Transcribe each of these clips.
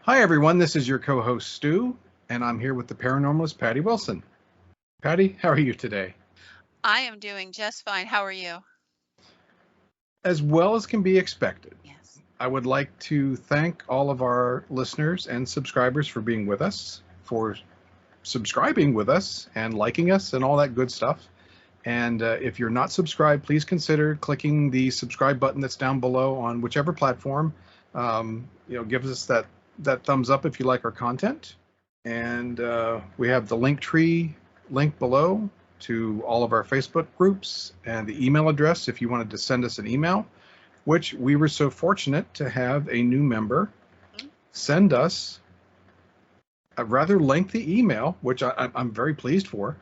Hi, everyone. This is your co-host, Stu, and I'm here with the paranormalist, Patty Wilson. Patty, how are you today? I am doing just fine. How are you? As well as can be expected. Yes. I would like to thank all of our listeners and subscribers for being with us, for subscribing with us and liking us and all that good stuff. And if you're not subscribed, please consider clicking the subscribe button that's down below on whichever platform. Give us that thumbs up if you like our content. And we have the link tree link below to all of our Facebook groups and the email address if you wanted to send us an email, which we were so fortunate to have a new member send us a rather lengthy email, which I'm very pleased for,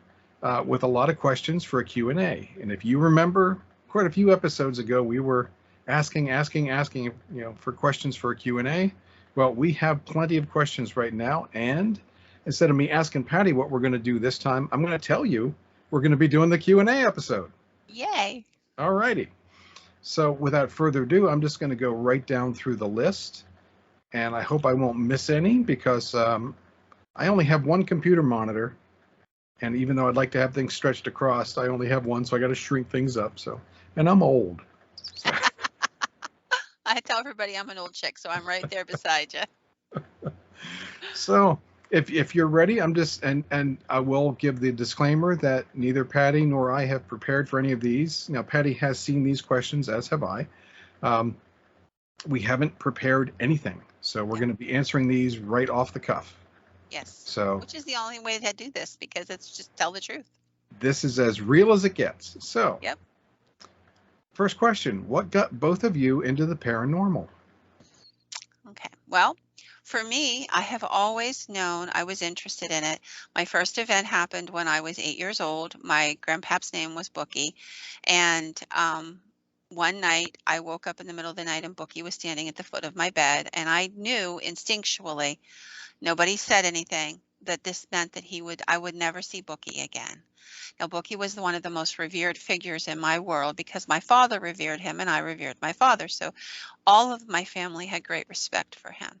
with a lot of questions for a Q&A. And if you remember, quite a few episodes ago, we were asking, for questions for a Q&A. Well, we have plenty of questions right now. And instead of me asking Patty what we're going to do this time, I'm going to tell you we're going to be doing the Q&A episode. Yay. All righty. So without further ado, I'm just going to go right down through the list. And I hope I won't miss any because I only have one computer monitor. And even though I'd like to have things stretched across, I only have one, so I got to shrink things up. And I'm old. So. I tell everybody I'm an old chick, so I'm right there beside you. So if you're ready, I'm just and I will give the disclaimer that neither Patty nor I have prepared for any of these. Now, Patty has seen these questions, as have I. We haven't prepared anything, so we're going to be answering these right off the cuff. Yes. So, which is the only way to do this because it's just tell the truth. This is as real as it gets. So, yep. First question, what got both of you into the paranormal? Okay. Well, for me, I have always known I was interested in it. My first event happened when I was 8 years old. My grandpap's name was Bookie. And one night I woke up in the middle of the night and Bookie was standing at the foot of my bed. And I knew instinctually, nobody said anything, that this meant that I would never see Bookie again. Now, Bookie was one of the most revered figures in my world because my father revered him and I revered my father. So all of my family had great respect for him.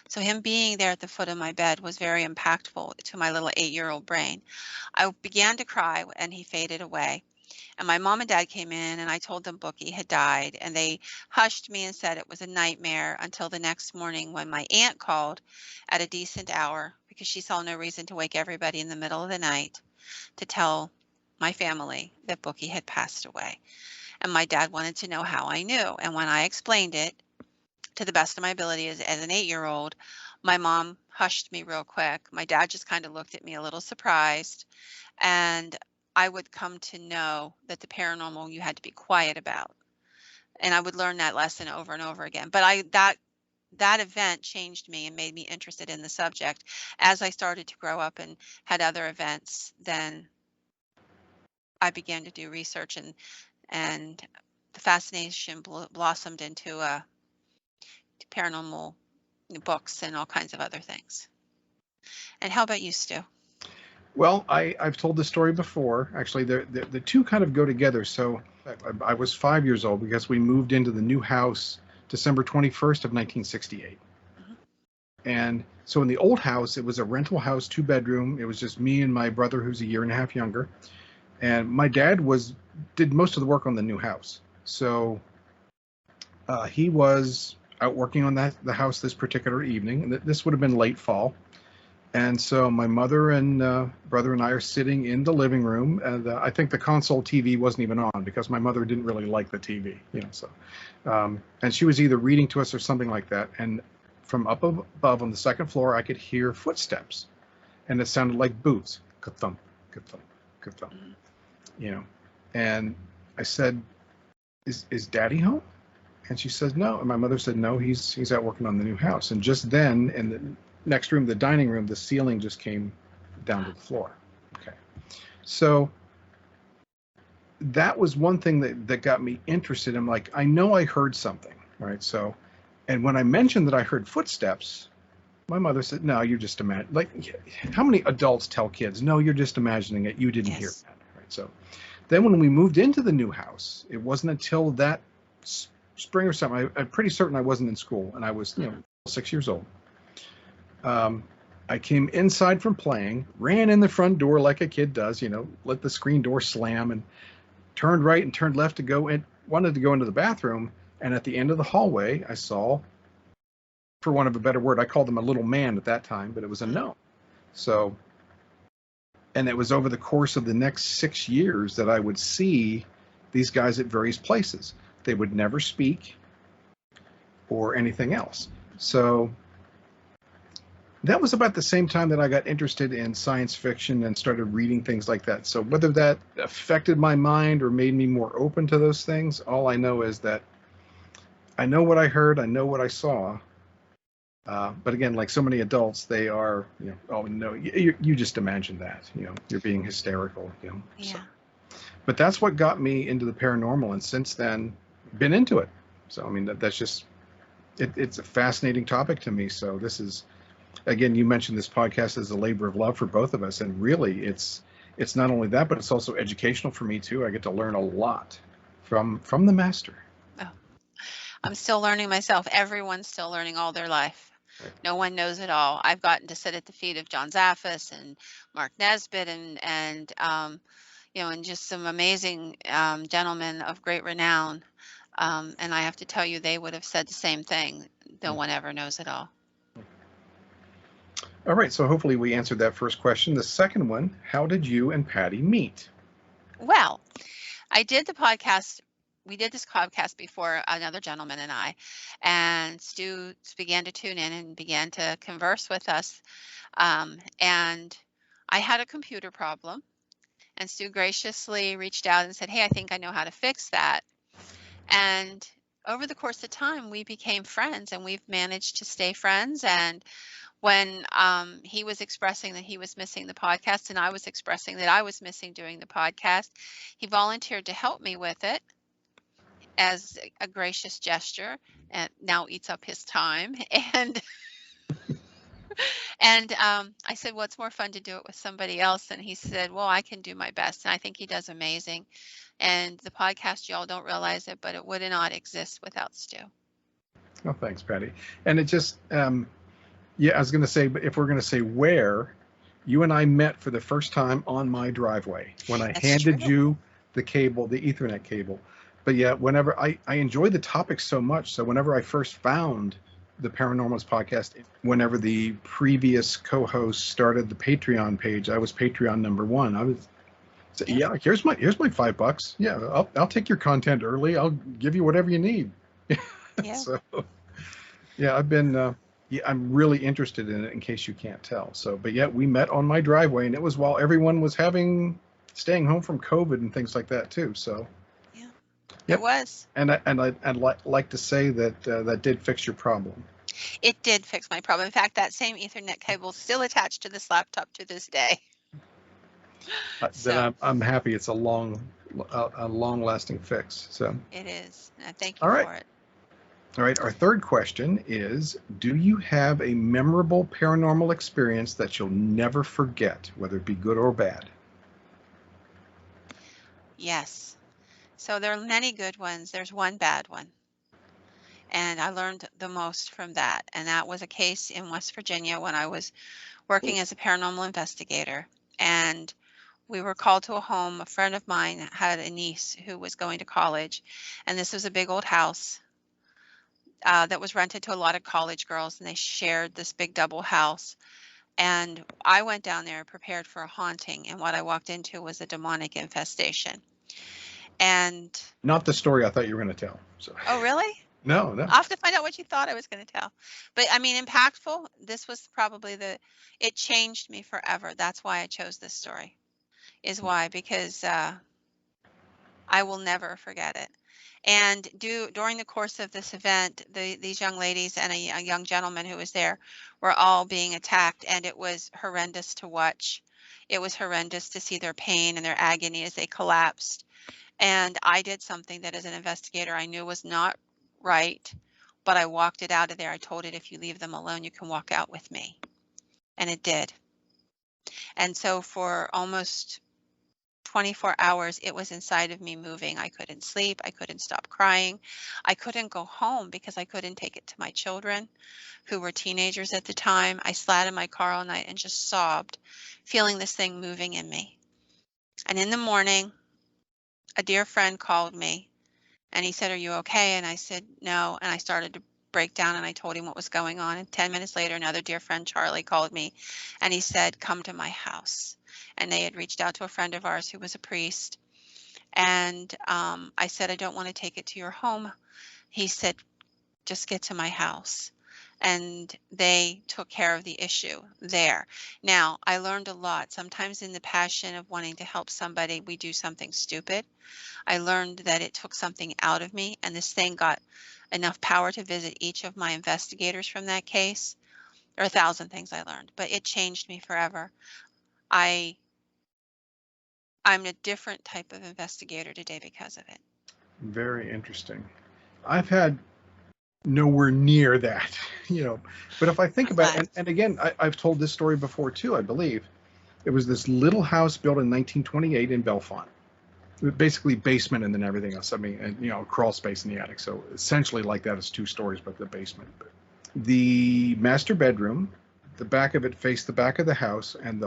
So him being there at the foot of my bed was very impactful to my little 8-year-old brain. I began to cry and he faded away. And my mom and dad came in and I told them Bookie had died and they hushed me and said it was a nightmare until the next morning when my aunt called at a decent hour because she saw no reason to wake everybody in the middle of the night to tell my family that Bookie had passed away. And my dad wanted to know how I knew. And when I explained it to the best of my ability as an 8-year-old, my mom hushed me real quick. My dad just kind of looked at me a little surprised. And I would come to know that the paranormal you had to be quiet about. And I would learn that lesson over and over again. But that event changed me and made me interested in the subject. As I started to grow up and had other events, then I began to do research and the fascination blossomed into paranormal books and all kinds of other things. And how about you, Stu? Well, I've told this story before. Actually, the two kind of go together. So I was 5 years old because we moved into the new house December 21st of 1968. And so in the old house, it was a rental house, 2-bedroom. It was just me and my brother, who's a year and a half younger. And my dad did most of the work on the new house. So he was out working on the house this particular evening. And this would have been late fall. And so my mother and brother and I are sitting in the living room, and I think the console TV wasn't even on because my mother didn't really like the TV, So, and she was either reading to us or something like that. And from up above on the second floor, I could hear footsteps, and it sounded like boots, ka-thump, ka-thump, ka-thump, And I said, "Is Daddy home?" And she said, "No." And my mother said, "No, he's out working on the new house." And just then, in the next room, the dining room, the ceiling just came down to the floor. Okay. So that was one thing that got me interested. I'm like, I know I heard something, right? So, and when I mentioned that I heard footsteps, my mother said, "No, you're just imagining." Like, how many adults tell kids, "No, you're just imagining it. You didn't hear that." Right. So then when we moved into the new house, it wasn't until that spring or something, I'm pretty certain I wasn't in school, and I was, 6 years old. I came inside from playing, ran in the front door like a kid does, let the screen door slam, and turned right and turned left to go in, wanted to go into the bathroom. And at the end of the hallway, I saw, for want of a better word, I called him a little man at that time, but it was a gnome. So, and it was over the course of the next 6 years that I would see these guys at various places. They would never speak or anything else. So that was about the same time that I got interested in science fiction and started reading things like that. So whether that affected my mind or made me more open to those things, all I know is that I know what I heard, I know what I saw. But again, like so many adults, they are, oh no, you just imagine that, you're being hysterical, Yeah. So. But that's what got me into the paranormal, and since then, been into it. So I mean, that's just, it's a fascinating topic to me. So this is, again, you mentioned this podcast as a labor of love for both of us, and really, it's not only that, but it's also educational for me too. I get to learn a lot from the master. Oh, I'm still learning myself. Everyone's still learning all their life. Right. No one knows it all. I've gotten to sit at the feet of John Zaffis and Mark Nesbitt and and just some amazing gentlemen of great renown. And I have to tell you, they would have said the same thing. No one ever knows it all. All right, so hopefully we answered that first question. The second one, how did you and Patty meet? Well, I did the podcast. We did this podcast before, another gentleman and I, and Stu began to tune in and began to converse with us. And I had a computer problem, and Stu graciously reached out and said, "Hey, I think I know how to fix that." And over the course of time, we became friends, and we've managed to stay friends. And when he was expressing that he was missing the podcast, and I was expressing that I was missing doing the podcast, he volunteered to help me with it as a gracious gesture, and now eats up his time. And I said, well, it's more fun to do it with somebody else. And he said, well, I can do my best. And I think he does amazing. And the podcast, y'all don't realize it, but it would not exist without Stu. Oh, thanks, Patty. And it just, yeah, I was going to say, but if we're going to say where, you and I met for the first time on my driveway when I handed you the cable, the Ethernet cable. But yeah, whenever I enjoy the topic so much. So whenever I first found the Paranormals podcast, whenever the previous co-host started the Patreon page, I was Patreon number 1. I was, yeah, here's my $5. Yeah, I'll take your content early. I'll give you whatever you need. Yeah. So yeah, I've been, yeah, I'm really interested in it in case you can't tell. So, but yeah, we met on my driveway, and it was while everyone was staying home from COVID and things like that too. So yeah, yep. It was. And I'd like to say that that did fix your problem. It did fix my problem. In fact, that same Ethernet cable is still attached to this laptop to this day. Then I'm happy it's a long-lasting fix. So it is. Thank you for it. All right, our third question is, do you have a memorable paranormal experience that you'll never forget, whether it be good or bad? Yes. So there are many good ones. There's one bad one. And I learned the most from that. And that was a case in West Virginia when I was working as a paranormal investigator. And we were called to a home. A friend of mine had a niece who was going to college. And this was a big old house that was rented to a lot of college girls. And they shared this big double house. And I went down there prepared for a haunting. And what I walked into was a demonic infestation. And not the story I thought you were going to tell. So. Oh, really? No. I'll have to find out what you thought I was going to tell. But I mean, impactful. This was probably it changed me forever. That's why I chose this story. Is why, because I will never forget it. And during the course of this event, these young ladies and a young gentleman who was there were all being attacked, and it was horrendous to watch. It was horrendous to see their pain and their agony as they collapsed. And I did something that as an investigator I knew was not right, but I walked it out of there. I told it, if you leave them alone, you can walk out with me. And it did. And so for almost 24 hours, it was inside of me moving. I couldn't sleep. I couldn't stop crying. I couldn't go home because I couldn't take it to my children, who were teenagers at the time. I sat in my car all night and just sobbed, feeling this thing moving in me. And in the morning, a dear friend called me and he said, "Are you okay?" And I said, "No." And I started to break down and I told him what was going on. And 10 minutes later, another dear friend, Charlie, called me and he said, "Come to my house." And they had reached out to a friend of ours who was a priest. And I said, "I don't want to take it to your home." He said, "Just get to my house." And they took care of the issue there. Now, I learned a lot. Sometimes in the passion of wanting to help somebody, we do something stupid. I learned that it took something out of me, and this thing got enough power to visit each of my investigators from that case. There are 1,000 things I learned, but it changed me forever. I'm a different type of investigator today because of it. Very interesting. I've had nowhere near that, but if I think about it, and again, I've told this story before too, I believe. It was this little house built in 1928 in Bellefonte. Basically basement and then everything else. I mean, and, crawl space in the attic. So essentially like that is 2 stories, but the basement. The master bedroom, the back of it faced the back of the house, and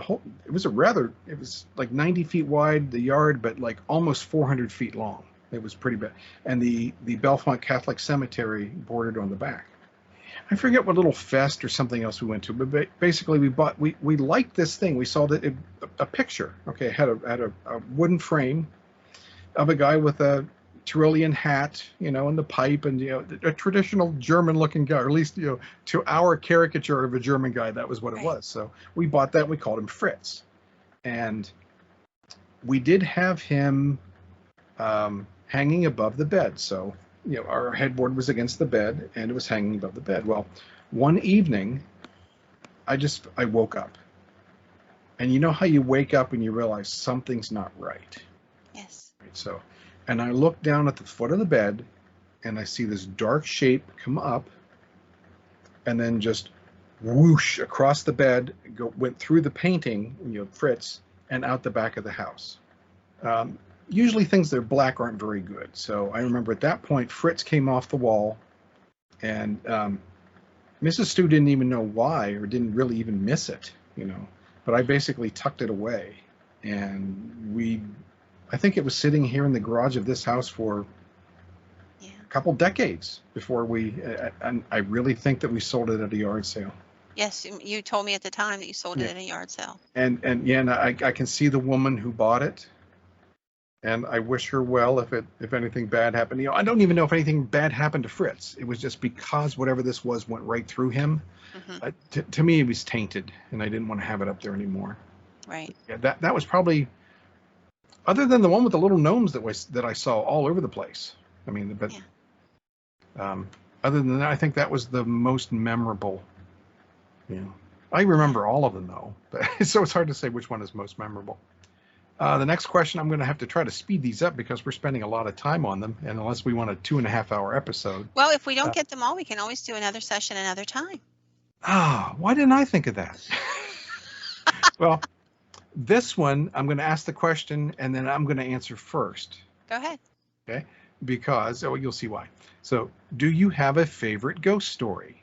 it was like 90 feet wide, the yard, but like almost 400 feet long. It was pretty big. And the Bellefonte Catholic Cemetery bordered on the back. I forget what little fest or something else we went to, but basically we liked this thing. We saw that a picture. Okay, it had a wooden frame of a guy with a Tyrolean hat, and the pipe, and a traditional German-looking guy, or at least to our caricature of a German guy, that was what it was. So we bought that. And we called him Fritz, and we did have him hanging above the bed. So our headboard was against the bed, and it was hanging above the bed. Well, one evening, I woke up, and you know how you wake up and you realize something's not right. Yes. So, and I look down at the foot of the bed and I see this dark shape come up and then just whoosh across the bed, went through the painting, Fritz, and out the back of the house. Usually things that are black aren't very good. So I remember at that point, Fritz came off the wall, and Mrs. Stu didn't even know why, or didn't really even miss it, but I basically tucked it away, and I think it was sitting here in the garage of this house for a couple decades before and I really think that we sold it at a yard sale. Yes, you told me at the time that you sold it at a yard sale. And I can see the woman who bought it, and I wish her well if anything bad happened. I don't even know if anything bad happened to Fritz. It was just because whatever this was went right through him. Mm-hmm. To me, it was tainted, and I didn't want to have it up there anymore. Right. Yeah, that was probably, other than the one with the little gnomes that I saw all over the place. I mean, but other than that, I think that was the most memorable. I remember all of them though, so it's hard to say which one is most memorable. The next question, I'm going to have to try to speed these up because we're spending a lot of time on them, and unless we want a 2.5-hour episode. Well, if we don't get them all, we can always do another session another time. Why didn't I think of that? Well, this one, I'm going to ask the question, and then I'm going to answer first. Go ahead. Okay, because you'll see why. So, do you have a favorite ghost story?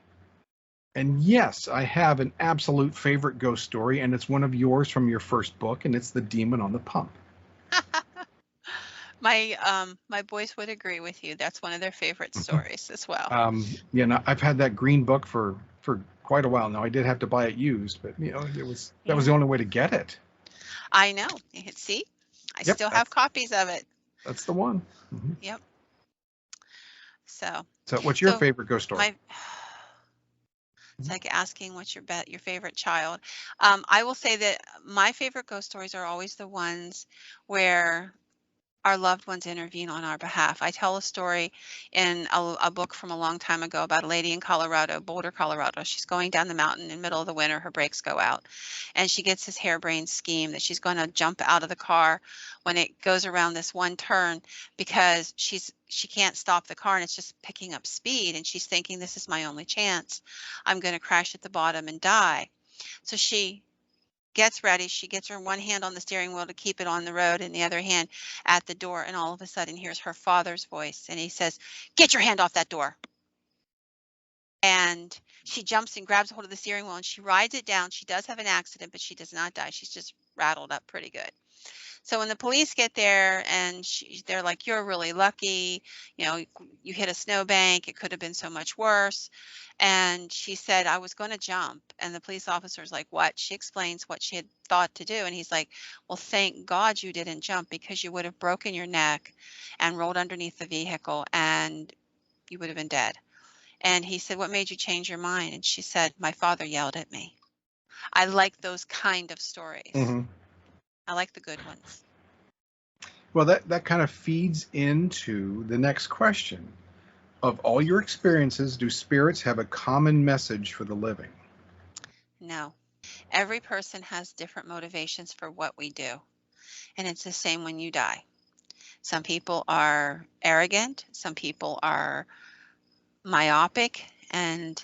And yes, I have an absolute favorite ghost story, and it's one of yours from your first book, and it's The Demon on the Pump. My boys would agree with you. That's one of their favorite stories as well. I've had that green book for quite a while now. I did have to buy it used, but that was the only way to get it. I know. See, I still have copies of it. That's the one. Mm-hmm. Yep. So what's your favorite ghost story? It's like asking what's your favorite child. I will say that my favorite ghost stories are always the ones where our loved ones intervene on our behalf. I tell a story in a book from a long time ago about a lady in Colorado, Boulder, Colorado. She's going down the mountain in the middle of the winter. Her brakes go out, and she gets this harebrained scheme that she's going to jump out of the car when it goes around this one turn because she can't stop the car and it's just picking up speed, and she's thinking, this is my only chance. I'm going to crash at the bottom and die. So she gets ready. She gets her one hand on the steering wheel to keep it on the road and the other hand at the door. And all of a sudden hears her father's voice. And he says, "Get your hand off that door." And she jumps and grabs hold of the steering wheel and she rides it down. She does have an accident, but she does not die. She's just rattled up pretty good. So when the police get there and they're like, "You're really lucky, you hit a snowbank. It could have been so much worse." And she said, "I was going to jump." And the police officer's like, "What?" She explains what she had thought to do. And he's like, "Well, thank God you didn't jump, because you would have broken your neck and rolled underneath the vehicle and you would have been dead." And he said, "What made you change your mind?" And she said, "My father yelled at me." I like those kind of stories. Mm-hmm. I like the good ones. Well, that kind of feeds into the next question. Of all your experiences, do spirits have a common message for the living? No. Every person has different motivations for what we do. And it's the same when you die. Some people are arrogant. Some people are myopic and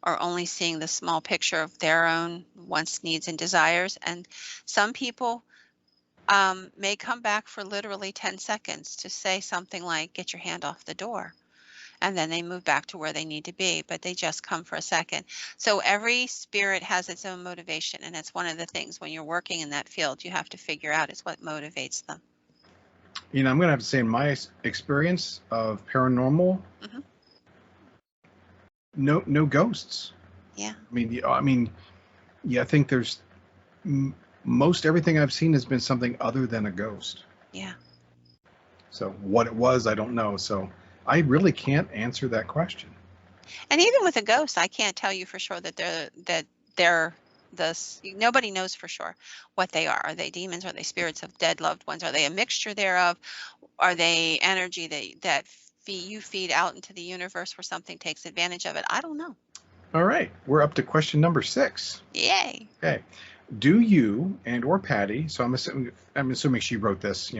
are only seeing the small picture of their own wants, needs, and desires. And some people may come back for literally 10 seconds to say something like, "Get your hand off the door." And then they move back to where they need to be, but they just come for a second. So every spirit has its own motivation, and it's one of the things when you're working in that field you have to figure out is what motivates them. I'm going to have to say, in my experience of paranormal, Mhm. no ghosts. Yeah. I think there's most everything I've seen has been something other than a ghost. Yeah. So what it was, I don't know. So I really can't answer that question. And even with a ghost, I can't tell you for sure that they're nobody knows for sure what they are. Are they demons? Are they spirits of dead loved ones? Are they a mixture thereof? Are they energy that you feed out into the universe where something takes advantage of it? I don't know. All right, we're up to question number 6. Yay. Okay. Do you and or Patty, so I'm assuming she wrote this,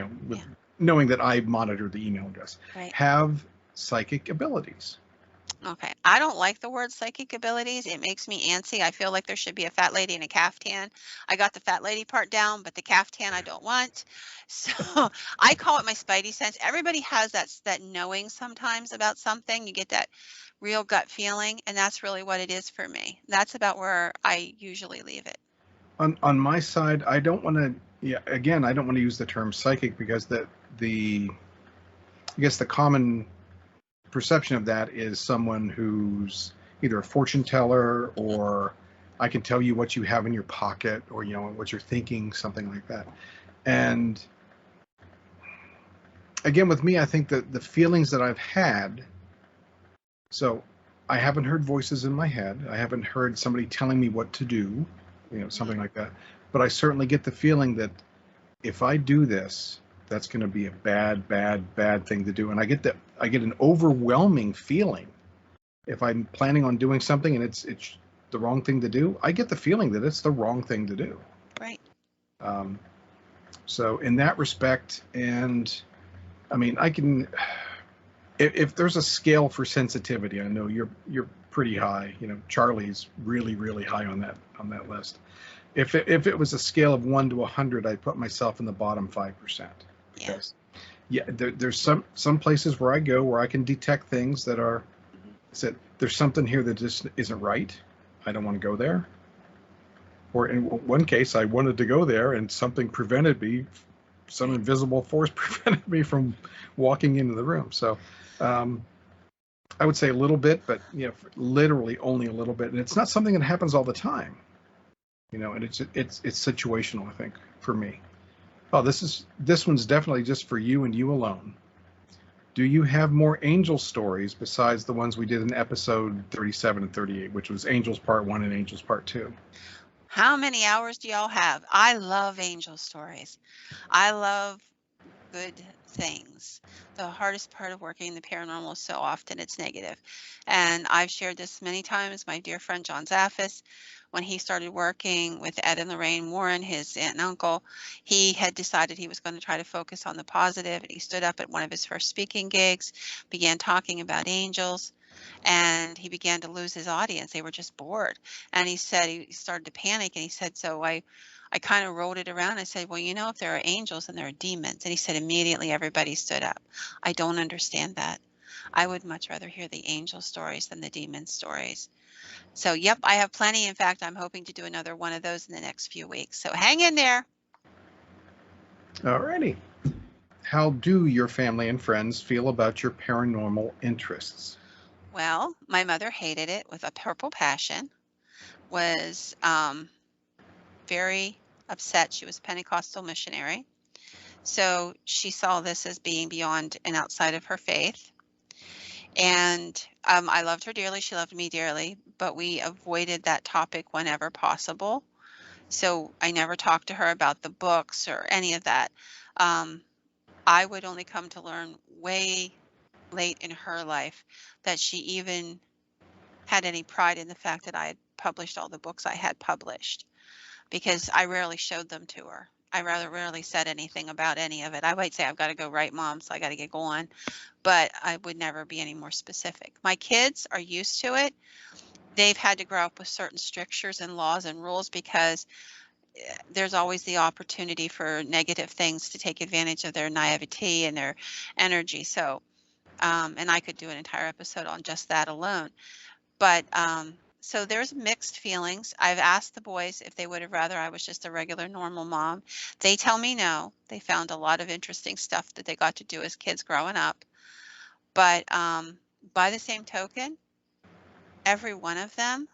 knowing that I monitored the email address, Right. have psychic abilities? Okay. I don't like the word psychic abilities. It makes me antsy. I feel like there should be a fat lady in a caftan. I got the fat lady part down, but the caftan I don't want. So I call it my spidey sense. Everybody has that knowing sometimes about something. You get that real gut feeling, and that's really what it is for me. That's about where I usually leave it. On my side, I don't want to. Again, I don't want to use the term psychic because I guess the common perception of that is someone who's either a fortune teller, or I can tell you what you have in your pocket, or what you're thinking, something like that. And again, with me, I think that the feelings that I've had, so I haven't heard voices in my head. I haven't heard somebody telling me what to do, something like that. But I certainly get the feeling that if I do this, that's going to be a bad, bad, bad thing to do. And I get an overwhelming feeling if I'm planning on doing something and it's the wrong thing to do. I get the feeling that it's the wrong thing to do. Right. So in that respect, and I can, if there's a scale for sensitivity, I know you're pretty high. Charlie's really, really high on that list. If it was a scale of 1 to 100, I'd put myself in the bottom 5%. Because, there's some places where I go where I can detect things that are, said there's something here that just isn't right. I don't want to go there. Or in one case, I wanted to go there and something prevented me. Some invisible force prevented me from walking into the room. So I would say a little bit, but literally only a little bit. And it's not something that happens all the time. And it's situational, I think, for me. Oh, this one's definitely just for you and you alone. Do you have more angel stories besides the ones we did in episode 37 and 38, which was Angels Part 1 and Angels Part 2? How many hours do y'all have? I love angel stories. I love good things. The hardest part of working in the paranormal is so often it's negative. And I've shared this many times. My dear friend John Zaffis, when he started working with Ed and Lorraine Warren, his aunt and uncle, he had decided he was going to try to focus on the positive. And he stood up at one of his first speaking gigs, began talking about angels. and he began to lose his audience. They were just bored. And he said he started to panic, and he said, so I kind of rolled it around. I said, well, if there are angels and there are demons. And he said immediately everybody stood up. I don't understand that. I would much rather hear the angel stories than the demon stories. So, yep, I have plenty. In fact, I'm hoping to do another one of those in the next few weeks. So hang in there. All righty. How do your family and friends feel about your paranormal interests? Well, my mother hated it with a purple passion, was very upset. She was a Pentecostal missionary. So she saw this as being beyond and outside of her faith. And I loved her dearly. She loved me dearly, but we avoided that topic whenever possible. So I never talked to her about the books or any of that. I would only come to learn way late in her life that she even had any pride in the fact that I had published all the books I had published, because I rarely showed them to her. I rather rarely said anything about any of it. I might say, I've got to go write, Mom, so I got to get going, but I would never be any more specific. My kids are used to it. They've had to grow up with certain strictures and laws and rules, because there's always the opportunity for negative things to take advantage of their naivety and their energy. So, and I could do an entire episode on just that alone. But so there's mixed feelings. I've asked the boys if they would have rather I was just a regular normal mom. They tell me no. They found a lot of interesting stuff that they got to do as kids growing up. But by the same token, every one of them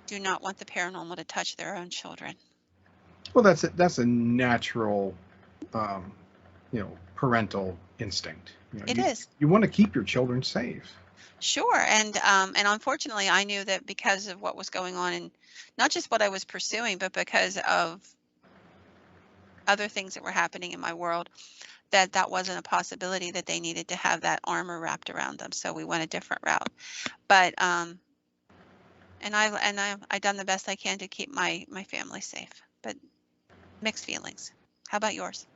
do not want the paranormal to touch their own children. Well, that's a natural, parental instinct. It is. You want to keep your children safe. Sure. And unfortunately, I knew that because of what was going on, and not just what I was pursuing, but because of other things that were happening in my world, that wasn't a possibility, that they needed to have that armor wrapped around them. So we went a different route. But and I've done the best I can to keep my family safe. But mixed feelings. How about yours?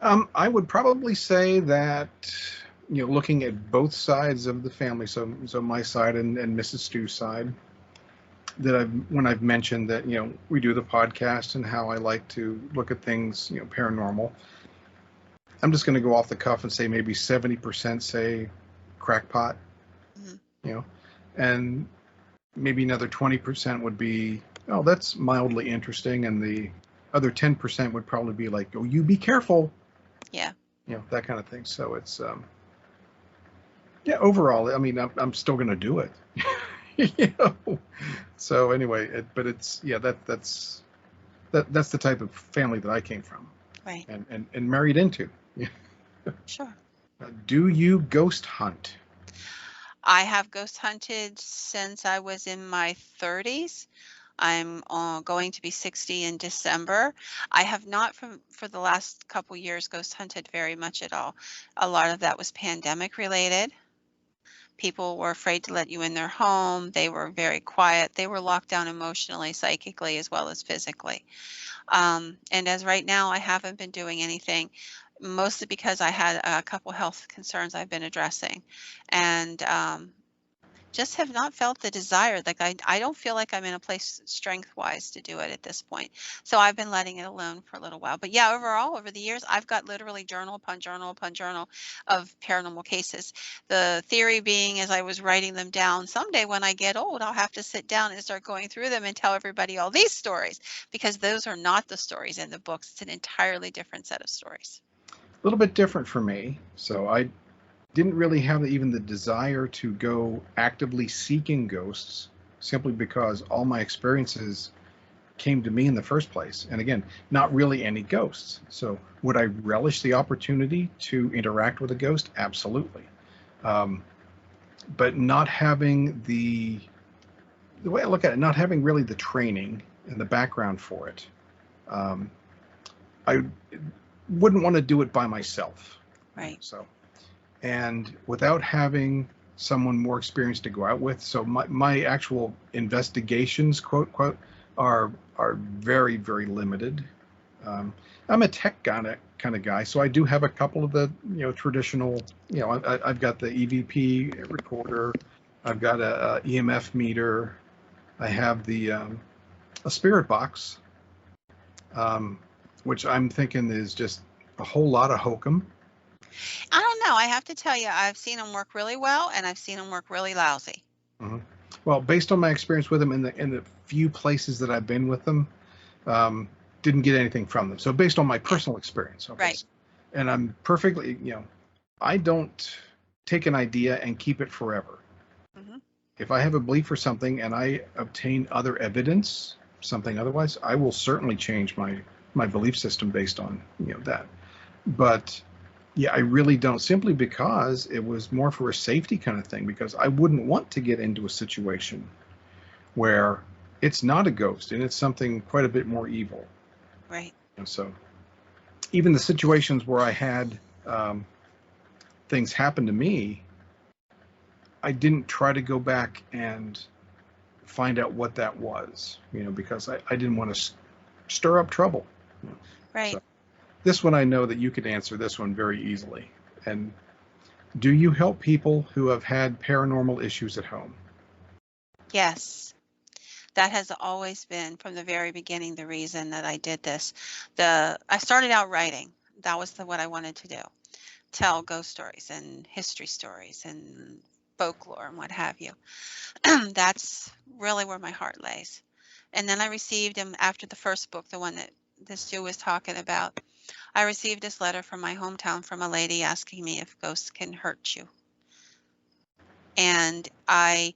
I would probably say that, looking at both sides of the family, so my side and Mrs. Stew's side, that when I've mentioned that, we do the podcast and how I like to look at things, paranormal, I'm just going to go off the cuff and say maybe 70% say crackpot, and maybe another 20% would be, oh, that's mildly interesting, and the other 10% would probably be like, oh, you be careful. Yeah. That kind of thing. So it's, overall, I mean, I'm still going to do it. So anyway, but it's, that's the type of family that I came from. Right. And married into. Sure. Do you ghost hunt? I have ghost hunted since I was in my 30s. I'm going to be 60 in December. I have not for the last couple years ghost hunted very much at all. A lot of that was pandemic related. People were afraid to let you in their home. They were very quiet. They were locked down emotionally, psychically, as well as physically. And as right now, I haven't been doing anything, mostly because I had a couple health concerns I've been addressing, and just have not felt the desire. Like I don't feel like I'm in a place strength-wise to do it at this point. So I've been letting it alone for a little while. But yeah, overall, over the years, I've got literally journal upon journal upon journal of paranormal cases. The theory being, as I was writing them down, someday when I get old, I'll have to sit down and start going through them and tell everybody all these stories, because those are not the stories in the books. It's an entirely different set of stories. A little bit different for me. So I didn't really have even the desire to go actively seeking ghosts, simply because all my experiences came to me in the first place. And again, not really any ghosts. So would I relish the opportunity to interact with a ghost? Absolutely. But not having the way I look at it, not having really the training and the background for it, I wouldn't want to do it by myself. Right. So, and without having someone more experienced to go out with, so my actual investigations, quote, are very, very limited. I'm a tech kind of guy, so I do have a couple of the traditional. I've got the EVP recorder, I've got a EMF meter. I have a spirit box, um, which I'm thinking is just a whole lot of hokum. I don't know. I have to tell you, I've seen them work really well, and I've seen them work really lousy. Mm-hmm. Well, based on my experience with them in the few places that I've been with them, um, didn't get anything from them. So based on my personal experience, okay. Right. And I'm perfectly, I don't take an idea and keep it forever. Mm-hmm. If I have a belief for something and I obtain other evidence, something otherwise, I will certainly change my belief system based on that. But yeah, I really don't, simply because it was more for a safety kind of thing, because I wouldn't want to get into a situation where it's not a ghost and it's something quite a bit more evil. Right. And so even the situations where I had things happen to me, I didn't try to go back and find out what that was, because I didn't want to stir up trouble. Right. So this one, I know that you could answer this one very easily. And do you help people who have had paranormal issues at home? Yes. That has always been, from the very beginning, the reason that I did this. I started out writing. That was what I wanted to do. Tell ghost stories and history stories and folklore and what have you. That's really where my heart lays. And then I received him after the first book, the one that this Jew was talking about. I received this letter from my hometown from a lady asking me if ghosts can hurt you. And I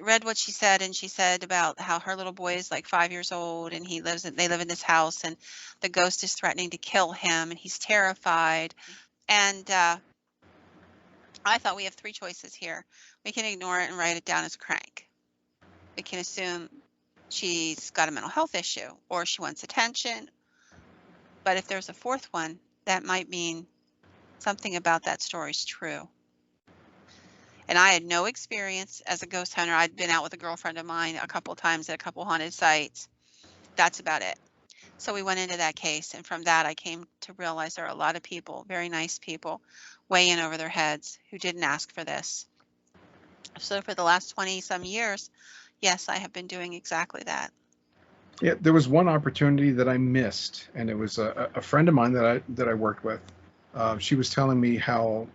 read what she said, and she said about how her little boy is like 5 years old, and they live in this house, and the ghost is threatening to kill him, and he's terrified. And I thought, we have three choices here. We can ignore it and write it down as crank. We can assume she's got a mental health issue, or she wants attention. But if there's a fourth one, that might mean something about that story is true. And I had no experience as a ghost hunter. I'd been out with a girlfriend of mine a couple of times at a couple haunted sites. That's about it. So we went into that case, and from that I came to realize there are a lot of people, very nice people, way in over their heads who didn't ask for this. So for the last 20 some years, yes, I have been doing exactly that. Yeah, there was one opportunity that I missed, and it was a friend of mine that I worked with. She was telling me how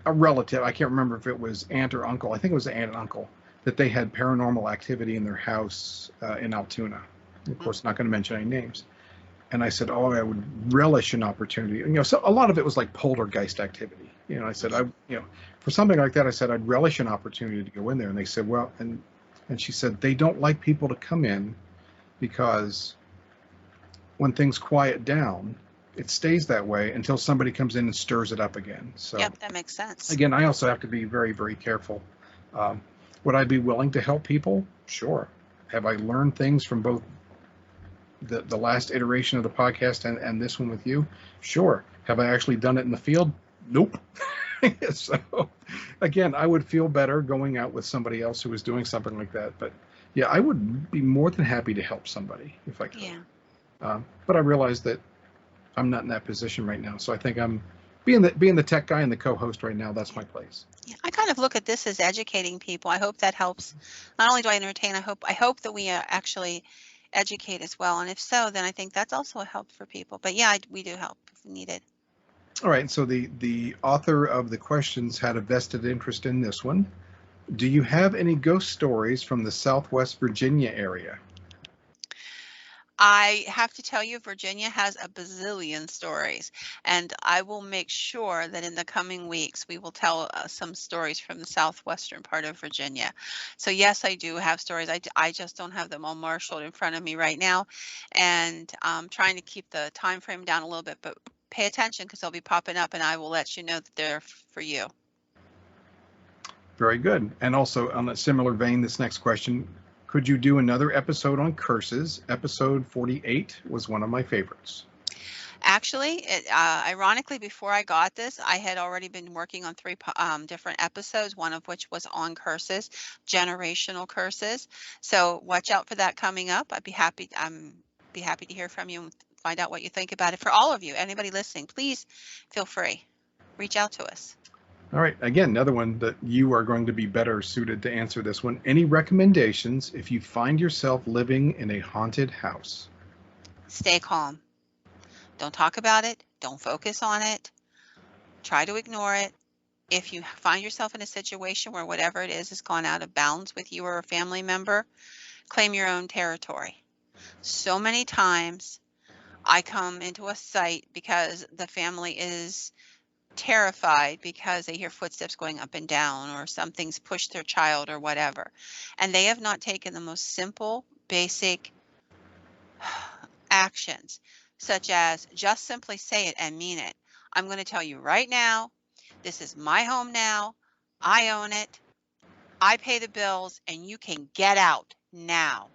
a relative, I can't remember if it was aunt or uncle, I think it was aunt and uncle, that they had paranormal activity in their house in Altoona. Of course, not going to mention any names. And I said, oh, I would relish an opportunity. So a lot of it was like poltergeist activity. I said, for something like that, I said, I'd relish an opportunity to go in there. And they said, well, and she said, they don't like people to come in because when things quiet down, it stays that way until somebody comes in and stirs it up again. So yep, that makes sense. Again, I also have to be very, very careful. Would I be willing to help people? Sure. Have I learned things from both the last iteration of the podcast and this one with you? Sure. Have I actually done it in the field? Nope. So again, I would feel better going out with somebody else who was doing something like that. But yeah, I would be more than happy to help somebody if I could. Yeah. But I realize that I'm not in that position right now. So I think I'm being the tech guy and the co-host right now. That's my place. Yeah, I kind of look at this as educating people. I hope that helps. Not only do I entertain, I hope that we actually educate as well. And if so, then I think that's also a help for people. But yeah, we do help if needed. All right. So the author of the questions had a vested interest in this one. Do you have any ghost stories from the Southwest Virginia area? I have to tell you, Virginia has a bazillion stories, and I will make sure that in the coming weeks we will tell some stories from the southwestern part of Virginia. So yes, I do have stories. I just don't have them all marshaled in front of me right now, and I'm trying to keep the time frame down a little bit, but pay attention because they'll be popping up, and I will let you know that they're for you. Very good. And also on a similar vein, this next question, could you do another episode on curses? Episode 48 was one of my favorites. Actually, ironically, before I got this, I had already been working on 3 different episodes, one of which was on curses, generational curses. So watch out for that coming up. I'd be happy to hear from you and find out what you think about it. For all of you, anybody listening, please feel free. Reach out to us. All right. Again, another one that you are going to be better suited to answer this one. Any recommendations if you find yourself living in a haunted house? Stay calm. Don't talk about it. Don't focus on it. Try to ignore it. If you find yourself in a situation where whatever it is has gone out of bounds with you or a family member, claim your own territory. So many times I come into a site because the family is terrified because they hear footsteps going up and down or something's pushed their child or whatever. And they have not taken the most simple, basic actions, such as just simply say it and mean it. I'm going to tell you right now, this is my home now. I own it. I pay the bills and you can get out now.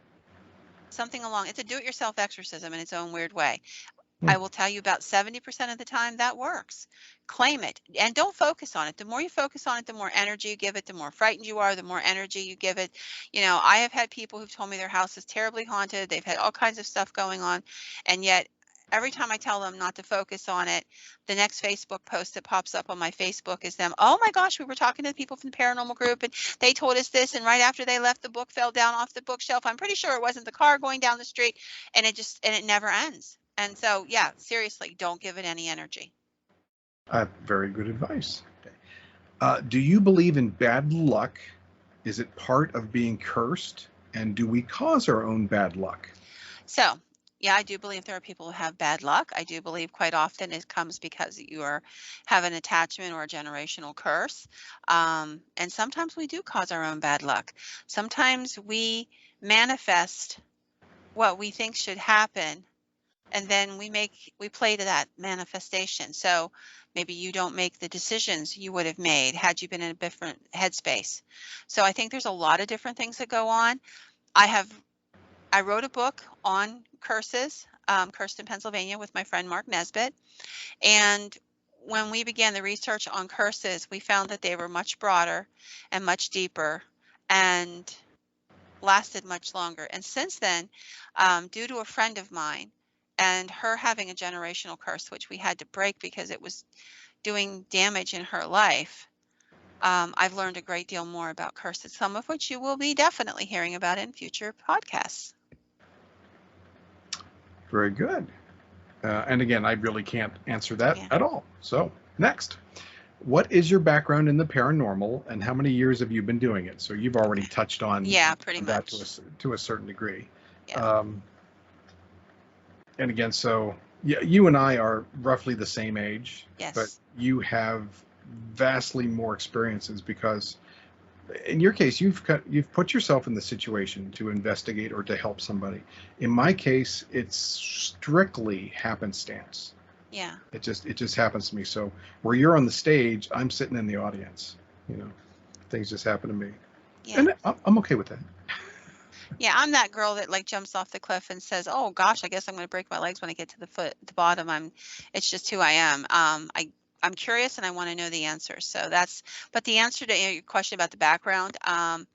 Something along, it's a do-it-yourself exorcism in its own weird way. Hmm. I will tell you about 70% of the time that works. Claim it and don't focus on it. The more you focus on it, the more energy you give it, the more frightened you are, the more energy you give it. You know, I have had people who've told me their house is terribly haunted. They've had all kinds of stuff going on. And yet, every time I tell them not to focus on it, the next Facebook post that pops up on my Facebook is them, oh my gosh, we were talking to the people from the paranormal group and they told us this. And right after they left, the book fell down off the bookshelf. I'm pretty sure it wasn't the car going down the street. And it never ends. And so, yeah, seriously, don't give it any energy. Very good advice. Okay. Do you believe in bad luck? Is it part of being cursed? And do we cause our own bad luck? So, yeah, I do believe there are people who have bad luck. I do believe quite often it comes because have an attachment or a generational curse. And sometimes we do cause our own bad luck. Sometimes we manifest what we think should happen, and then we play to that manifestation. So maybe you don't make the decisions you would have made had you been in a different headspace. So I think there's a lot of different things that go on. I wrote a book on curses, Cursed in Pennsylvania, with my friend Mark Nesbitt. And when we began the research on curses, we found that they were much broader and much deeper and lasted much longer. And since then, due to a friend of mine and her having a generational curse, which we had to break because it was doing damage in her life, I've learned a great deal more about curses, some of which you will be definitely hearing about in future podcasts. Very good. And again, I really can't answer that at all. So next, what is your background in the paranormal and how many years have you been doing it? So you've already touched on pretty that much to a certain degree. Yeah. And again, so yeah, you and I are roughly the same age, Yes. but you have vastly more experiences because in your case, you've put yourself in the situation to investigate or to help somebody. In my case, it's strictly happenstance. Yeah. It just happens to me. So where you're on the stage, I'm sitting in the audience. You know, things just happen to me, Yeah. and I'm okay with that. Yeah, I'm that girl that like jumps off the cliff and says, "Oh gosh, I guess I'm going to break my legs when I get to the bottom." It's just who I am. I'm curious and I want to know the answer. But the answer to your question about the background, I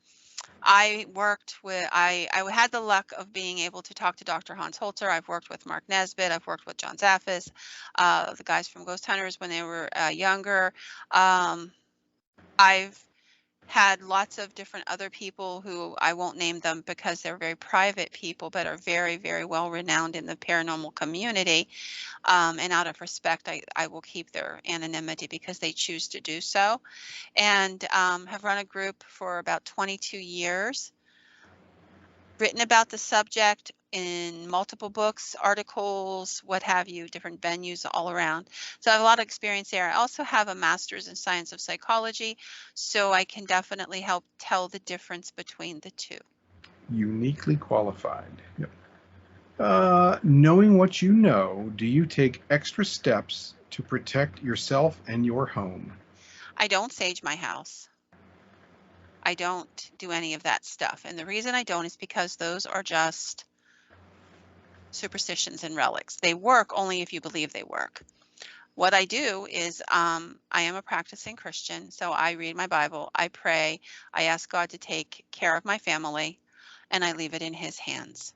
had the luck of being able to talk to Dr. Hans Holzer. I've worked with Mark Nesbitt. I've worked with John Zaffis, the guys from Ghost Hunters when they were younger. I've had lots of different other people who I won't name them because they're very private people, but are very, very well renowned in the paranormal community. And out of respect, I will keep their anonymity because they choose to do so. And have run a group for about 22 years, written about the subject in multiple books, articles, what have you, different venues all around. So I have a lot of experience there. I also have a master's in science of psychology, so I can definitely help tell the difference between the two. Uniquely qualified. Yep. Knowing what you know, do you take extra steps to protect yourself and your home? I don't sage my house. I don't do any of that stuff. And the reason I don't is because those are just superstitions and relics. They work only if you believe they work. What I do is I am a practicing Christian, so I read my Bible, I pray, I ask God to take care of my family, and I leave it in His hands.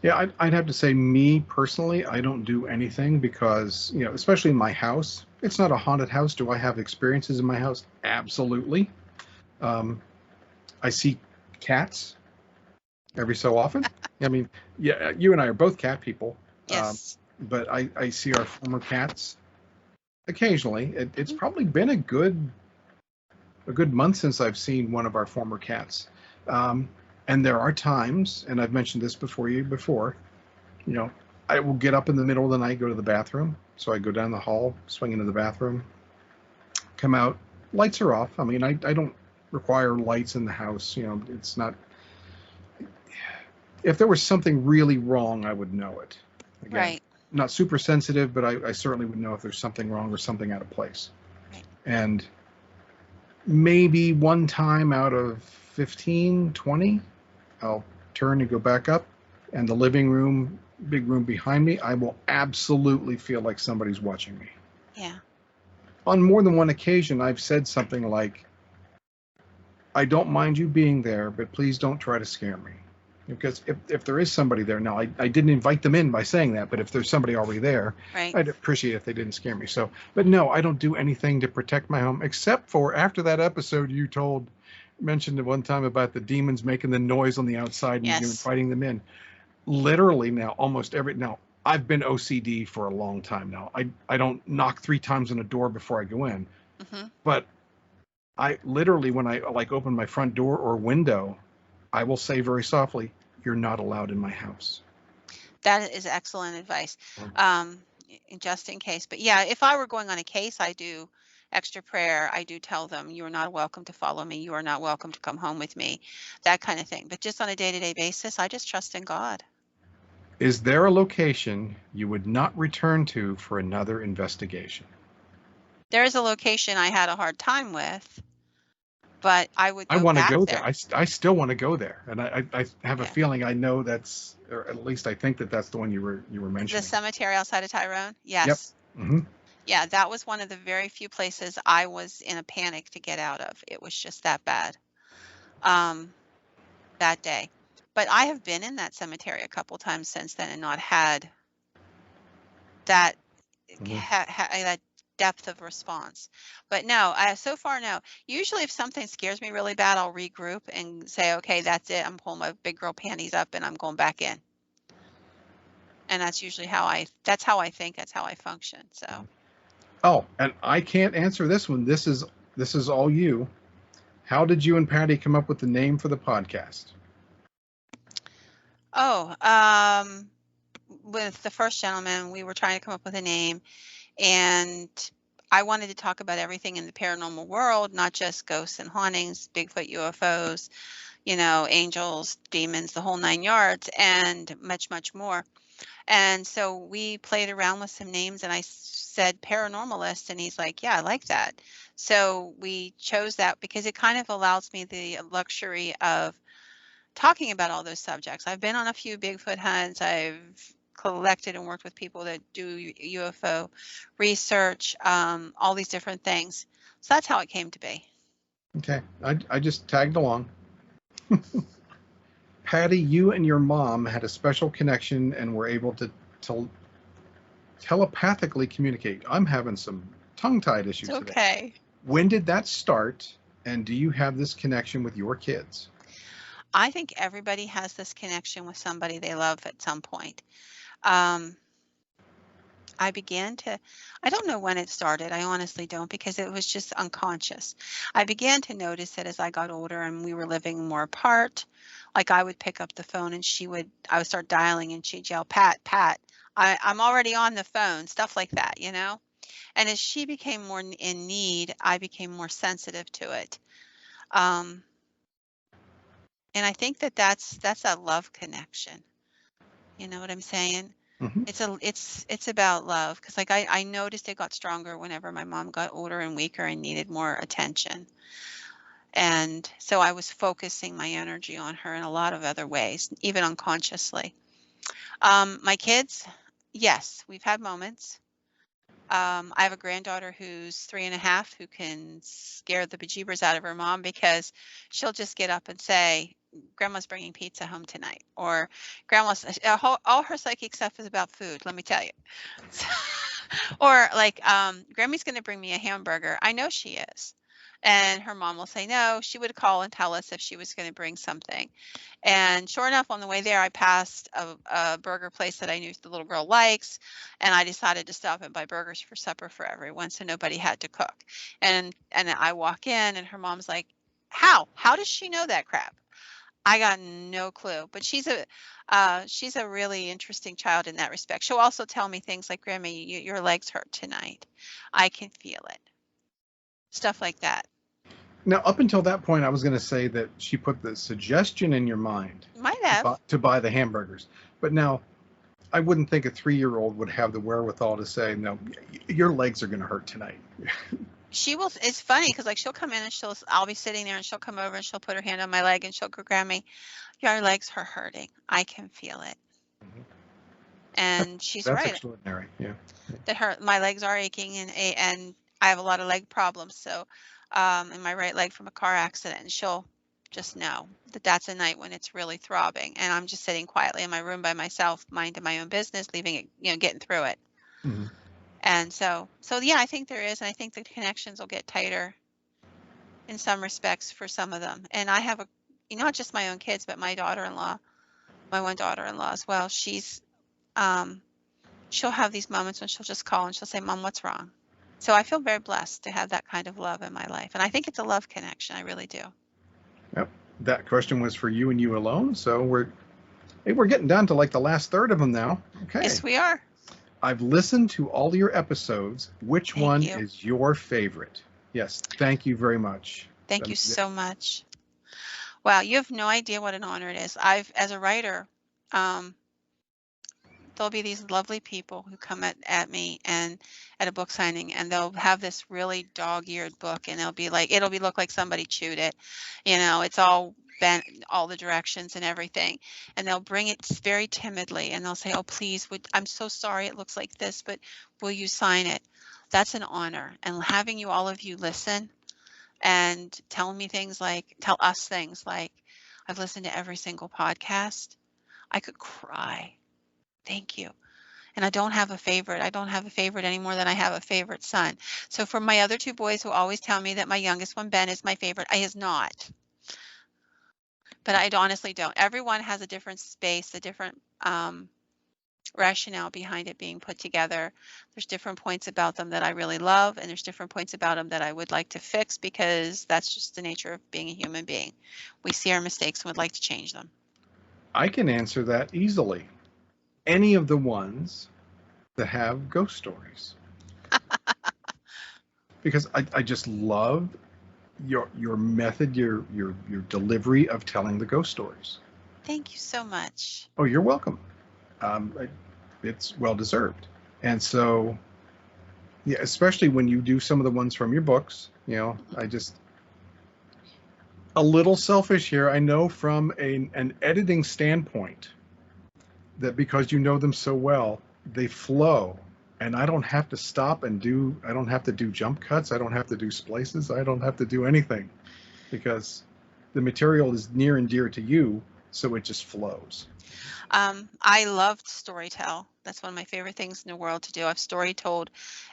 Yeah, I'd have to say, me personally, I don't do anything because, you know, especially in my house, It's not a haunted house. Do I have experiences in my house? Absolutely. Um, I see cats every so often. I mean, yeah, you and I are both cat people, Yes. but I see our former cats occasionally. It's Mhm. probably been a good month since I've seen one of our former cats. Um, and there are times, and I've mentioned this before, you know, I will get up in the middle of the night, go to the bathroom. So I go down the hall, swing into the bathroom, come out, lights are off. I mean, I don't require lights in the house. You know, it's not, if there was something really wrong, I would know it. Again, Right. not super sensitive, but I certainly would know if there's something wrong or something out of place. Right. And maybe one time out of 15, 20, I'll turn and go back up. And the living room, big room behind me, I will absolutely feel like somebody's watching me. Yeah. On more than one occasion, I've said something like, I don't mind you being there, but please don't try to scare me. Because if there is somebody there, now I didn't invite them in by saying that, but if there's somebody already there, Right. I'd appreciate if they didn't scare me. So, but no, I don't do anything to protect my home except for after that episode you mentioned at one time about the demons making the noise on the outside and you Yes. inviting them in. Literally now, now I've been OCD for a long time now. I don't knock 3 times on a door before I go in, Hmm. but I literally, when I like open my front door or window, I will say very softly, "You're not allowed in my house." That is excellent advice. Um, just in case. But yeah, if I were going on a case, I do extra prayer. I do tell them, you are not welcome to follow me. You are not welcome to come home with me, that kind of thing. But just on a day-to-day basis, I just trust in God. Is there a location you would not return to for another investigation? There is a location I had a hard time with, but I would I go want to back go there. there. I still want to go there, and I have a Yeah. feeling I know that's, or at least I think that that's the one you were The mentioning. cemetery outside of Tyrone? Yep. Yes. Hmm. Yeah, that was one of the very few places I was in a panic to get out of. It was just that bad. Um, that day. But I have been in that cemetery a couple times since then and not had that Hmm. that depth of response. But no, so far no. Usually if something scares me really bad, I'll regroup and say, okay, that's it. I'm pulling my big girl panties up and I'm going back in. And that's usually that's how I think, that's how I function. So, Oh, and I can't answer this one. This is all you. How did you and Patty come up with the name for the podcast? oh, with the first gentleman, we were trying to come up with a name. And I wanted to talk about everything in the paranormal world, not just ghosts and hauntings, Bigfoot, UFOs, angels, demons, the whole 9 yards, and much, much more. And so we played around with some names, and I said paranormalist, and he's like, yeah, I like that. So we chose that because it kind of allows me the luxury of talking about all those subjects. I've been on a few Bigfoot hunts. I've collected and worked with people that do UFO research, all these different things. So that's how it came to be. Okay, I just tagged along. Patty, you and your mom had a special connection and were able to telepathically communicate. I'm having some tongue-tied It's issues today. okay. When did that start? And do you have this connection with your kids? I think everybody has this connection with somebody they love at some point. Um, I began to, I don't know when it started. I honestly don't because it was just unconscious. I began to notice it as I got older and we were living more apart. Like I would pick up the phone and I would start dialing and she'd yell, Pat, Pat, I'm already on the phone, stuff like that. And as she became more in need, I became more sensitive to it. Um, and I think that that's a love connection. You know what I'm saying? Hmm. It's about love because like I noticed it got stronger whenever my mom got older and weaker and needed more attention. And so I was focusing my energy on her in a lot of other ways, even unconsciously. My kids, yes, we've had moments. I have a granddaughter who's 3.5 who can scare the bejeebers out of her mom because she'll just get up and say, Grandma's bringing pizza home tonight, or Grandma's all her psychic stuff is about food. Let me tell you. Or like, Grammy's going to bring me a hamburger. I know she is. And her mom will say no. She would call and tell us if she was going to bring something. And sure enough, on the way there, I passed a burger place that I knew the little girl likes, and I decided to stop and buy burgers for supper for everyone, so nobody had to cook. And I walk in, and her mom's like, "How? How does she know that crap?" I got no clue, but she's a really interesting child in that respect. She'll also tell me things like, "Grandma, your legs hurt tonight. I can feel it." Stuff like that. Now, up until that point, I was going to say that she put the suggestion in your mind Might have. to buy the hamburgers. But now, I wouldn't think a 3-year-old would have the wherewithal to say, no, your legs are going to hurt tonight. She will. It's funny because like she'll come in and I'll be sitting there and she'll come over and she'll put her hand on my leg and she'll go, "Grammy, your legs are hurting. I can feel it." Mhm. And she's That's right extraordinary. Yeah. that my legs are aching and I have a lot of leg problems. So, in my right leg from a car accident, and she'll just know that that's a night when it's really throbbing, and I'm just sitting quietly in my room by myself, minding my own business, leaving it, getting through it. Mhm. And so yeah, I think there is, and I think the connections will get tighter in some respects for some of them. And I have not just my own kids, but my daughter-in-law, my one daughter-in-law as well. She'll have these moments when she'll just call and she'll say, "Mom, what's wrong?" So I feel very blessed to have that kind of love in my life. And I think it's a love connection. I really do. Yep. That question was for you and you alone. So we're getting down to like the last third of them now. Okay. Yes, we are. I've listened to all your episodes. Which Thank one you. is your favorite? Yes. Thank you very much. Thank you so much. Wow, you have no idea what an honor it is. As a writer, there'll be these lovely people who come at me and at a book signing, and they'll have this really dog-eared book, and it'll be look like somebody chewed it. It's all bent all the directions and everything. And they'll bring it very timidly and they'll say, "Oh, please, I'm so sorry it looks like this, but will you sign it?" That's an honor. And having all of you listen and tell us things like, "I've listened to every single podcast. I could cry. Thank you." And I don't have a favorite. I don't have a favorite any more than I have a favorite son. So for my other two boys who always tell me that my youngest one, Ben, is my favorite, he is not. But I honestly don't. Everyone has a different space, a different rationale behind it being put together. There's different points about them that I really love, and there's different points about them that I would like to fix because that's just the nature of being a human being. We see our mistakes and would like to change them. I can answer that easily. Any of the ones that have ghost stories. Because I just love your method, your delivery of telling the ghost stories. Thank you so much. Oh, you're welcome. It's well deserved. And so, yeah, especially when you do some of the ones from your books, I just a little selfish here. I know from an editing standpoint that because you know them so well, they flow. And I don't have to stop and I don't have to do jump cuts. I don't have to do splices. I don't have to do anything because the material is near and dear to you. So it just flows. I loved Storytell. That's one of my favorite things in the world to do. I've story told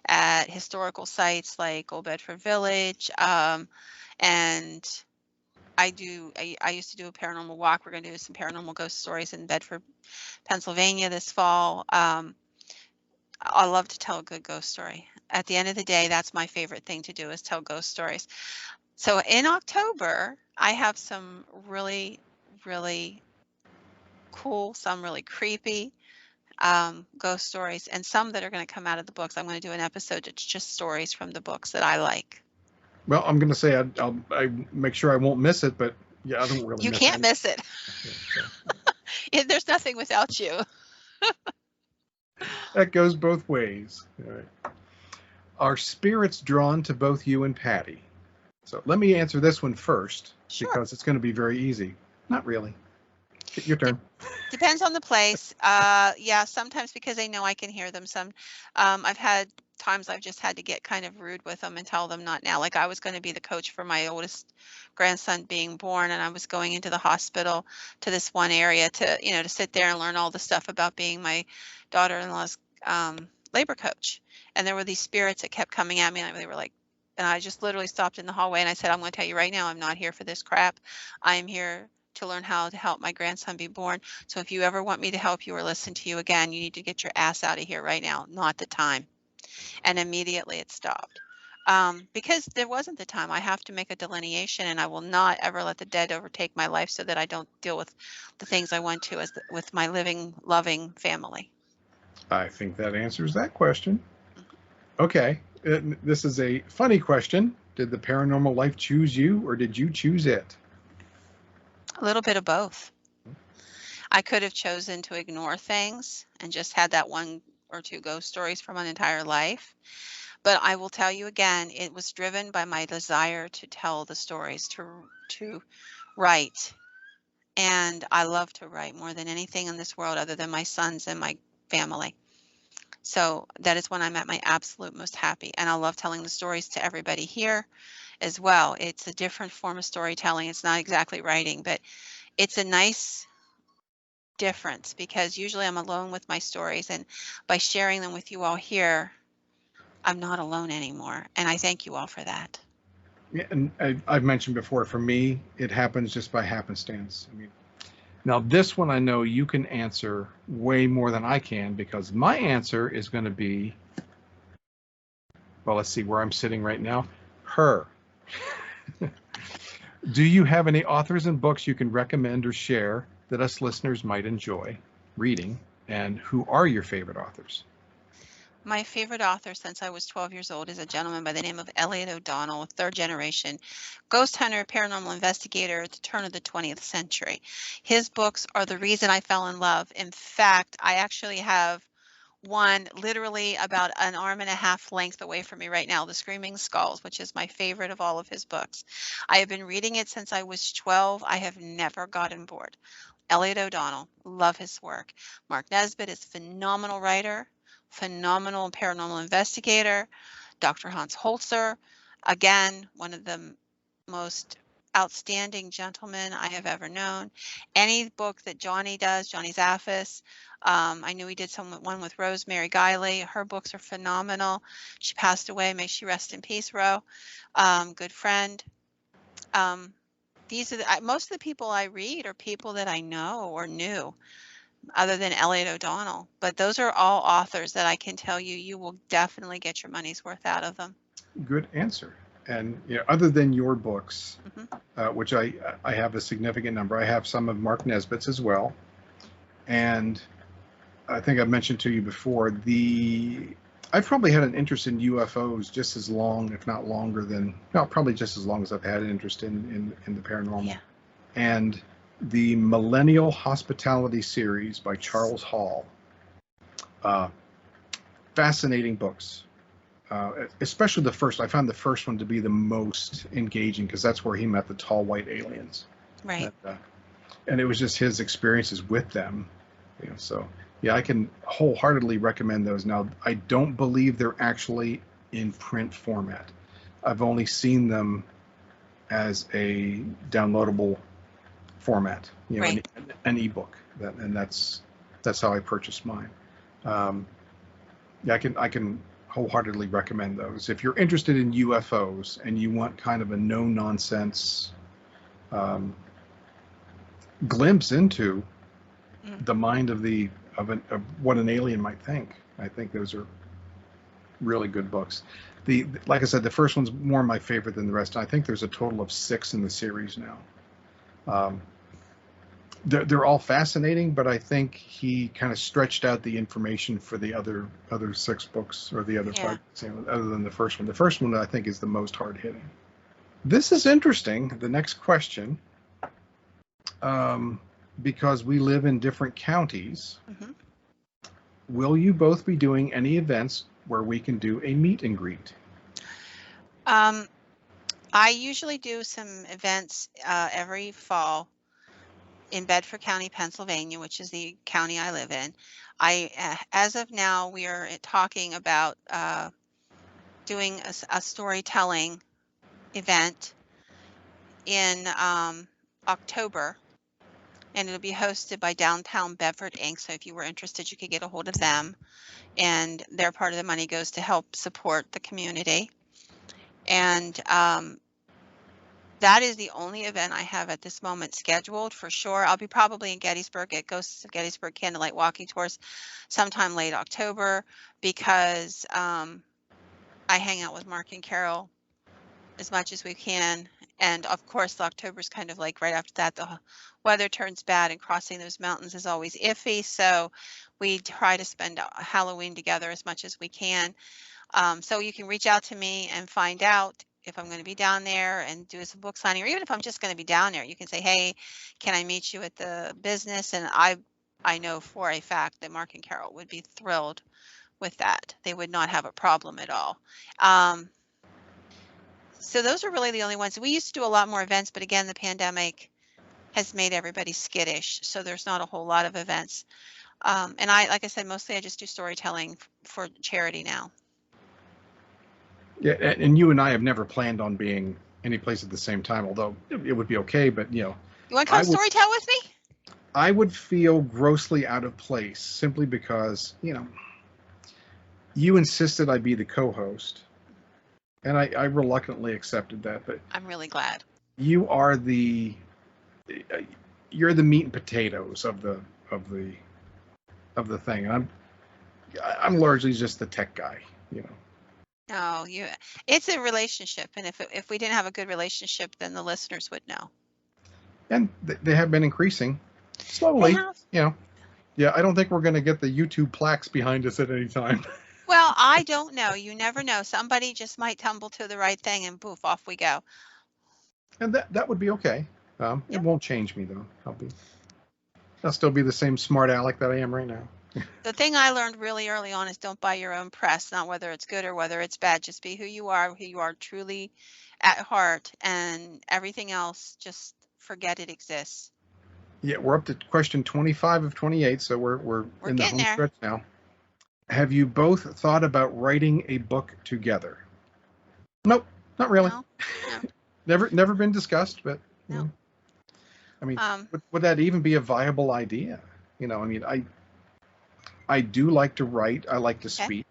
at historical sites like Old Bedford Village, and I used to do a paranormal walk. We're going to do some paranormal ghost stories in Bedford, Pennsylvania this fall. I love to tell a good ghost story. At the end of the day, that's my favorite thing to do is tell ghost stories. So in October, I have some really, really cool, some really creepy ghost stories, and some that are going to come out of the books. I'm going to do an episode that's just stories from the books that I like. Well, I'm going to say I make sure I won't miss it, but yeah, I don't really. You can't miss it. There's nothing without you. That goes both ways. All right. Are spirits drawn to both you and Patty? So let me answer this one first because it's going to be very easy. Not really. Your turn. Depends on the place. Yeah, sometimes because they know I can hear them. I've had times I've just had to get kind of rude with them and tell them not now. Like I was going to be the coach for my oldest grandson being born, and I was going into the hospital to this one area to sit there and learn all the stuff about being my daughter-in-law's labor coach. And there were these spirits that kept coming at me, and they were like, and I just literally stopped in the hallway and I said, I'm going to tell you right now, I'm not here for this crap. I am here to learn how to help my grandson be born. So if you ever want me to help you or listen to you again, you need to get your ass out of here right now, not the time. And immediately it stopped. Because there wasn't the time. I have to make a delineation, and I will not ever let the dead overtake my life so that I don't deal with the things I want to with my living, loving family. I think that answers that question. Okay, this is a funny question. Did the paranormal life choose you, or did you choose it? A little bit of both. I could have chosen to ignore things and just had that one or two ghost stories from an entire life. But I will tell you again, it was driven by my desire to tell the stories, to write. And I love to write more than anything in this world other than my sons and my family. So that is when I'm at my absolute most happy. And I love telling the stories to everybody here as well. It's a different form of storytelling. It's not exactly writing, but it's a nice difference because usually I'm alone with my stories, and by sharing them with you all here, I'm not alone anymore. And I thank you all for that. Yeah, and I've mentioned before, for me, it happens just by happenstance. I mean, now this one I know you can answer way more than I can, because my answer is going to be, well, let's see where I'm sitting right now. Her. Do you have any authors and books you can recommend or share that us listeners might enjoy reading? And who are your favorite authors? My favorite author since I was 12 years old is a gentleman by the name of Elliot O'Donnell, a third generation ghost hunter, paranormal investigator at the turn of the 20th century. His books are the reason I fell in love. In fact, I actually have one literally about an arm and a half length away from me right now, The Screaming Skulls, which is my favorite of all of his books. I have been reading it since I was 12. I have never gotten bored. Elliot O'Donnell, love his work. Mark Nesbitt is a phenomenal writer, phenomenal paranormal investigator. Dr. Hans Holzer, again, one of the most outstanding gentlemen I have ever known. Any book that Johnny does, Johnny Zaffis, I knew he did one with Rosemary Guiley. Her books are phenomenal. She passed away. May she rest in peace, Ro. Good friend. These are most of the people I read are people that I know or knew, other than Elliot O'Donnell. But those are all authors that I can tell you, you will definitely get your money's worth out of them. Good answer. And other than your books, which I have a significant number, I have some of Mark Nesbitt's as well. And I think I've mentioned to you before, I've probably had an interest in UFOs just as long, if not longer than, no, probably just as long as I've had an interest in the paranormal. Yeah. And the Millennial Hospitality series by Charles Hall, fascinating books. Especially the first. I found the first one to be the most engaging because that's where he met the tall white aliens. Right. And it was just his experiences with them. So yeah, I can wholeheartedly recommend those. Now, I don't believe they're actually in print format. I've only seen them as a downloadable format, Right. an ebook. And that's how I purchased mine. Yeah, I can wholeheartedly recommend those. If you're interested in UFOs and you want kind of a no-nonsense glimpse into the mind of what an alien might think, I think those are really good books. Like I said, the first one's more my favorite than the rest. I think there's a total of 6 in the series now. They're all fascinating, but I think he kind of stretched out the information for the other 6 books, or the other 5, other than the first one. The first one, I think, is the most hard-hitting. This is interesting, the next question, because we live in different counties. Will you both be doing any events where we can do a meet and greet? I usually do some events every fall in Bedford County, Pennsylvania, which is the county I live in. As of now, we are talking about doing a storytelling event in October and it'll be hosted by Downtown Bedford Inc. So if you were interested, you could get a hold of them, and their part of the money goes to help support the community. And that is the only event I have at this moment scheduled for sure. I'll be probably in Gettysburg at Ghosts of Gettysburg Candlelight Walking Tours sometime late October, because I hang out with Mark and Carol as much as we can. And of course, October is kind of like right after that, the weather turns bad, and crossing those mountains is always iffy. So we try to spend Halloween together as much as we can. So you can reach out to me and find out if I'm going to be down there and do some book signing, or even if I'm just going to be down there, you can say, hey, can I meet you at the business? And I know for a fact that Mark and Carol would be thrilled with that. They would not have a problem at all. So those are really the only ones. We used to do a lot more events, but again, the pandemic has made everybody skittish. So there's not a whole lot of events. And like I said, mostly I just do storytelling for charity now. Yeah, and you and I have never planned on being any place at the same time, although it would be okay. But you want to come storytell with me? I would feel grossly out of place simply because you insisted I be the co-host, and I reluctantly accepted that. But I'm really glad. You are you're the meat and potatoes of the thing. And I'm largely just the tech guy. No, it's a relationship, and if we didn't have a good relationship, then the listeners would know. And they have been increasing slowly. Yeah, I don't think we're going to get the YouTube plaques behind us at any time. Well, I don't know. You never know. Somebody just might tumble to the right thing, and poof, off we go. And that would be okay. It won't change me though. I'll still be the same smart aleck that I am right now. The thing I learned really early on is don't buy your own press, not whether it's good or whether it's bad. Just be who you are truly at heart, and everything else, just forget it exists. Yeah, we're up to question 25 of 28, so we're in the home stretch now. Have you both thought about writing a book together? Nope, not really. No. Never been discussed, but no. I mean, would that even be a viable idea? I do like to write. I like to speak.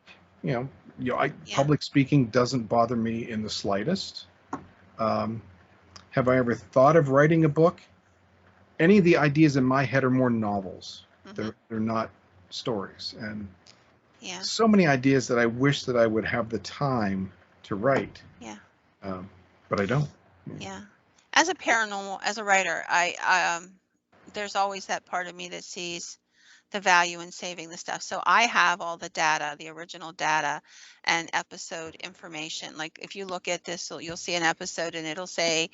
Public speaking doesn't bother me in the slightest. Have I ever thought of writing a book? Any of the ideas in my head are more novels. Mm-hmm. They're not stories. And so many ideas that I wish that I would have the time to write. Yeah. But I don't. Yeah. As a writer, there's always that part of me that sees the value in saving the stuff. So I have all the data, the original data and episode information. Like if you look at this, you'll see an episode and it'll say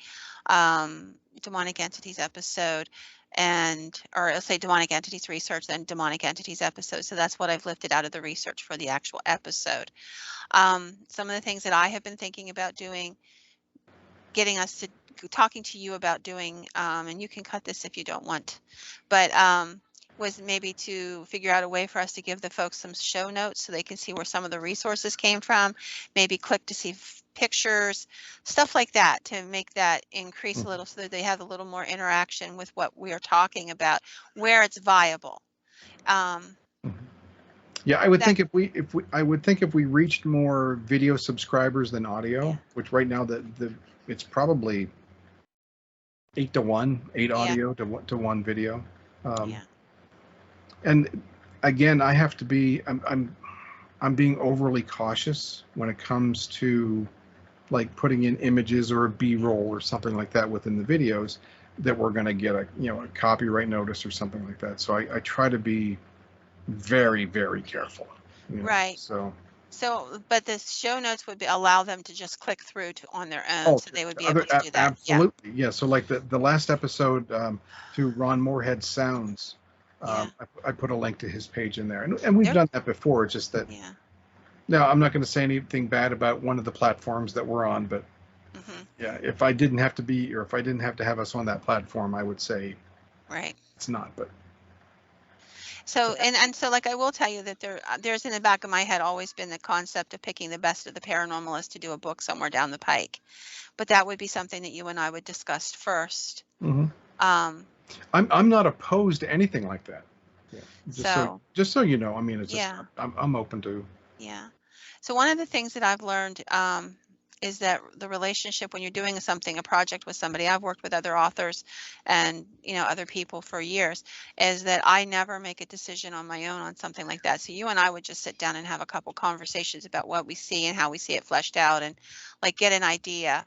demonic entities episode, or it'll say demonic entities research, then demonic entities episode. So that's what I've lifted out of the research for the actual episode. Some of the things that I have been thinking about doing, getting us to talking to you about doing, and you can cut this if you don't want, but was maybe to figure out a way for us to give the folks some show notes so they can see where some of the resources came from, maybe click to see pictures, stuff like that, to make that increase a little so that they have a little more interaction with what we are talking about, where it's viable. Yeah, I would think if we reached more video subscribers than audio, which right now it's probably 8 to 1, 8 audio to 1 video. And again, I have to be. I'm being overly cautious when it comes to like putting in images or a B-roll or something like that within the videos that we're going to get a copyright notice or something like that. So I try to be very, very careful. Right. So, but the show notes would allow them to just click through on their own, so they would be able to do that. Absolutely, yeah. So like the last episode to Ron Moorhead Sounds, I put a link to his page in there, and we've done that before. It's just that. Yeah. Now I'm not going to say anything bad about one of the platforms that we're on, but if I didn't have to be, or if I didn't have to have us on that platform, I would say. Right. It's not, but. So so like I will tell you that there's in the back of my head always been the concept of picking the best of the paranormalists to do a book somewhere down the pike, but that would be something that you and I would discuss first. Mm-hmm. I'm not opposed to anything like that. Yeah. So, Just so you know, I mean, it's just yeah. I'm open to. Yeah. So one of the things that I've learned is that the relationship when you're doing something, a project with somebody, I've worked with other authors and other people for years, is that I never make a decision on my own on something like that. So you and I would just sit down and have a couple conversations about what we see and how we see it fleshed out and like get an idea.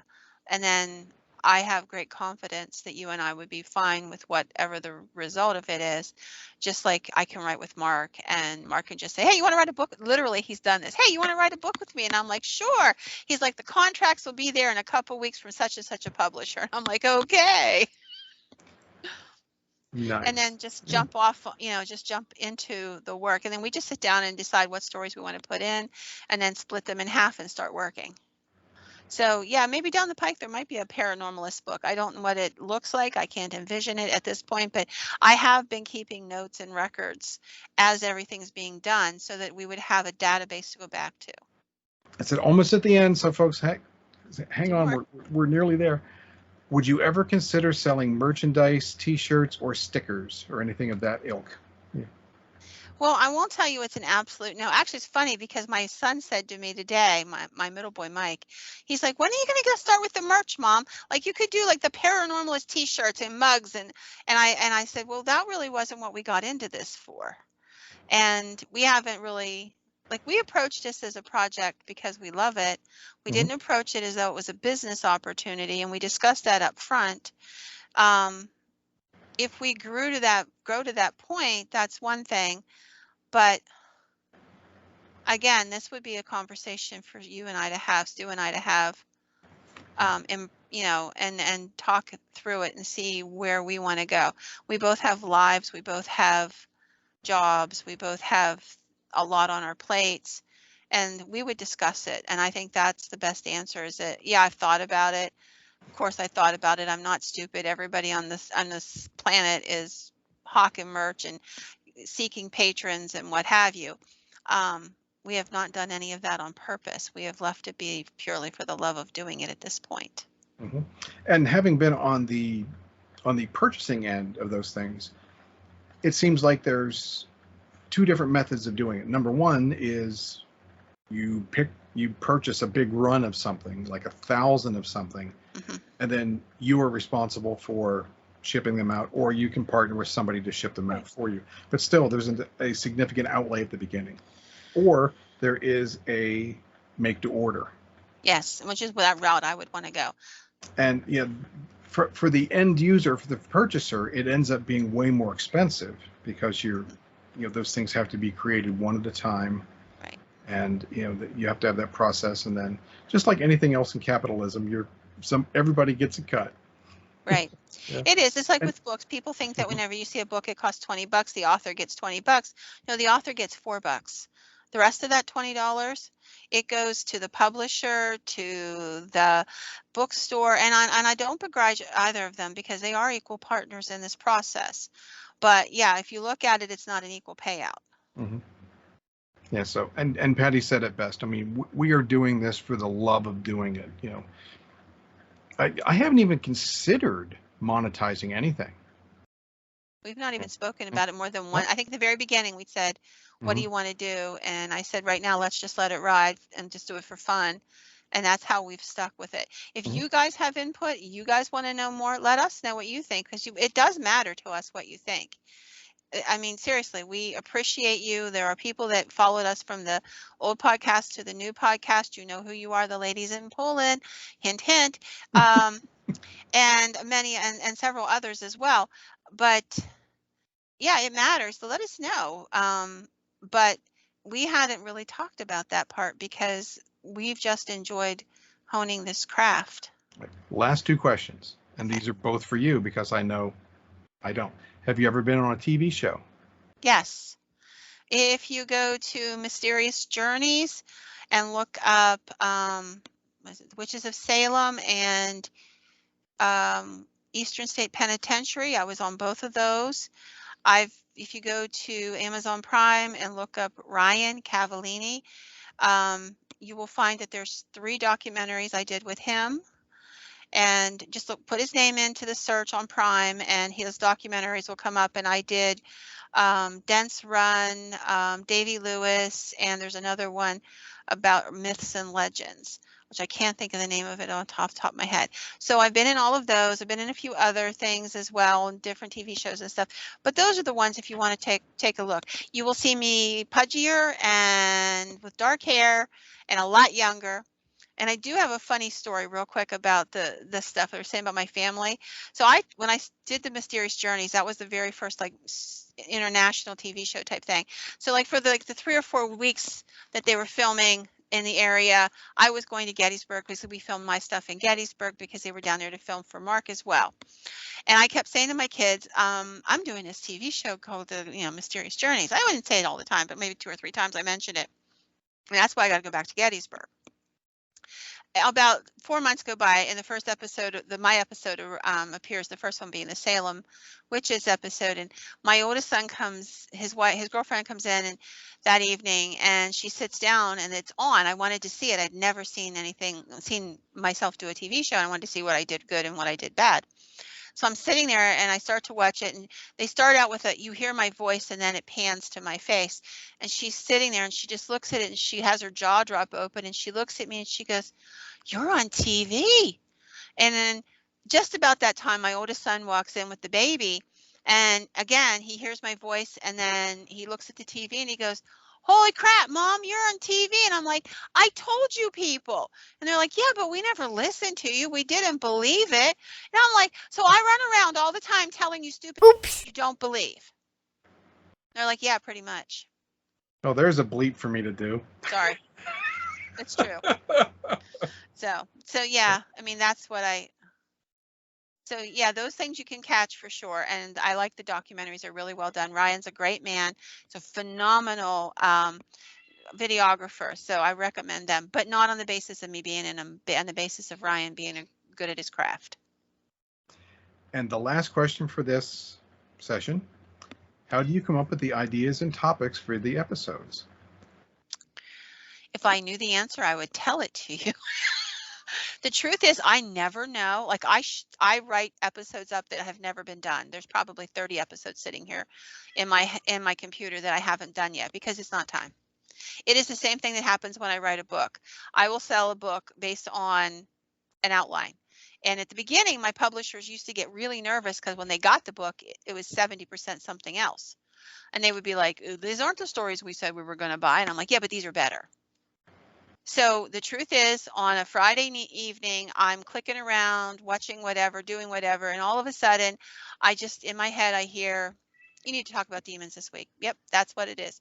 And then I have great confidence that you and I would be fine with whatever the result of it is. Just like I can write with Mark and Mark can just say, "Hey, you want to write a book?" Literally, he's done this. "Hey, you want to write a book with me?" And I'm like, "Sure." He's like, "The contracts will be there in a couple weeks from such and such a publisher." And I'm like, "Okay." And Nice. then just Yeah. jump off, just jump into the work. And then we just sit down and decide what stories we want to put in and then split them in half and start working. So yeah, maybe down the pike there might be a paranormalist book. I don't know what it looks like. I can't envision it at this point, but I have been keeping notes and records as everything's being done so that we would have a database to go back to. I said almost at the end, so folks, hang 2 on, more. we're nearly there. Would you ever consider selling merchandise, T-shirts, or stickers, or anything of that ilk? Yeah. Well, I won't tell you it's an absolute no. Actually, it's funny because my son said to me today, my middle boy Mike, he's like, "When are you going to get start with the merch, Mom? Like you could do like the paranormalist T-shirts and mugs." And I said, "Well, that really wasn't what we got into this for." And we haven't really like we approached this as a project because we love it. We Hmm. didn't approach it as though it was a business opportunity, and we discussed that up front. Um, if we grow to that point, that's one thing. But again, this would be a conversation for you and I to have, Stu and I to have, and talk through it and see where we want to go. We both have lives. We both have jobs. We both have a lot on our plates, and we would discuss it. And I think that's the best answer is that, yeah, I've thought about it. Of course, I thought about it. I'm not stupid. Everybody on this planet is hawking merch and seeking patrons and what have you. We have not done any of that on purpose. We have left it be purely for the love of doing it at this point. Hmm. And having been on the purchasing end of those things, it seems like there's two different methods of doing it. Number one is you purchase a big run of something, like 1,000 of something, Hmm. and then you are responsible for shipping them out, or you can partner with somebody to ship them out Right. for you. But still, there's a significant outlay at the beginning. Or there is a make to order. Yes, which is that route I would want to go. And for the end user, for the purchaser, it ends up being way more expensive because those things have to be created one at a time, Right. and you have to have that process. And then just like anything else in capitalism, everybody gets a cut. Right. Yeah. It is. It's like And, with books. People think that mhm. whenever you see a book, it costs $20, the author gets $20. No, the author gets $4. The rest of that $20, it goes to the publisher, to the bookstore, and I don't begrudge either of them because they are equal partners in this process. But yeah, if you look at it, it's not an equal payout. Mhm. Yeah. So and Patty said it best. I mean, we are doing this for the love of doing it. I haven't even considered monetizing anything. We've not even spoken about it more than No. one. I think at the very beginning we said, "What do Mhm. you want to do?" And I said, "Right now, let's just let it ride and just do it for fun." And that's how we've stuck with it. If Mhm. you guys have input, you guys want to know more, let us know what you think because it does matter to us what you think. I mean, seriously, we appreciate you. There are people that followed us from the old podcast to the new podcast. You know who you are, the ladies in Poland. Hint, hint. And many and several others as well. But yeah, it matters. So let us know. But we hadn't really talked about that part because we've just enjoyed honing this craft. Last two questions, and Okay. these are both for you because I know I don't. Have you ever been on a TV show? Yes. If you go to Mysterious Journeys and look up Witches of Salem and Eastern State Penitentiary, I was on both of those. If you go to Amazon Prime and look up Ryan Cavallini, you will find that there's 3 documentaries I did with him. and just put his name into the search on Prime, and his documentaries will come up. And I did Dense Run, Davy Lewis, and there's another one about myths and legends, which I can't think of the name of it on top of my head. So I've been in all of those. I've been in a few other things as well, different TV shows and stuff. But those are the ones if you want to take a look. You will see me pudgier and with dark hair and a lot younger. And I do have a funny story real quick about the stuff they were saying about my family. So when I did the Mysterious Journeys, that was the very first like international TV show type thing. So like for the 3 or 4 weeks that they were filming in the area, I was going to Gettysburg because we filmed my stuff in Gettysburg because they were down there to film for Mark as well. And I kept saying to my kids, I'm doing this TV show called the Mysterious Journeys. I wouldn't say it all the time, but maybe 2 or 3 times I mentioned it. And that's why I got to go back to Gettysburg. About 4 months go by, and the first episode, my episode appears. The first one being the Salem witches episode, and my oldest son comes. His girlfriend comes in, and that evening, and she sits down, and it's on. I wanted to see it. I'd never seen myself do a TV show. And I wanted to see what I did good and what I did bad. So I'm sitting there and I start to watch it, and they start out with you hear my voice, and then it pans to my face, and she's sitting there and she just looks at it, and she has her jaw drop open, and she looks at me and she goes, "You're on TV." And then just about that time, my oldest son walks in with the baby, and again, he hears my voice, and then he looks at the TV and he goes, "Holy crap, Mom, you're on TV." And I'm like, "I told you people." And they're like, "Yeah, but we never listened to you. We didn't believe it." And I'm like, "So I run around all the time telling you stupid Oops. you don't believe." They're like, "Yeah, pretty much." Oh, there's a bleep for me to do. Sorry. It's true. So yeah, I mean, that's what so yeah, those things you can catch for sure. And I like the documentaries. They're really well done. Ryan's a great man. He's a phenomenal videographer. So I recommend them, but not on the basis of me being in them, on the basis of Ryan being good at his craft. And the last question for this session, how do you come up with the ideas and topics for the episodes? If I knew the answer, I would tell it to you. The truth is, I never know. Like I write episodes up that have never been done. There's probably 30 episodes sitting here in my computer that I haven't done yet because it's not time. It is the same thing that happens when I write a book. I will sell a book based on an outline. And at the beginning, my publishers used to get really nervous because when they got the book, it was 70% something else. And they would be like, "These aren't the stories we said we were going to buy." And I'm like, "Yeah, but these are better." So the truth is, on a Friday evening, I'm clicking around, watching whatever, doing whatever, and all of a sudden, in my head, I hear, "You need to talk about demons this week." Yep, that's what it is.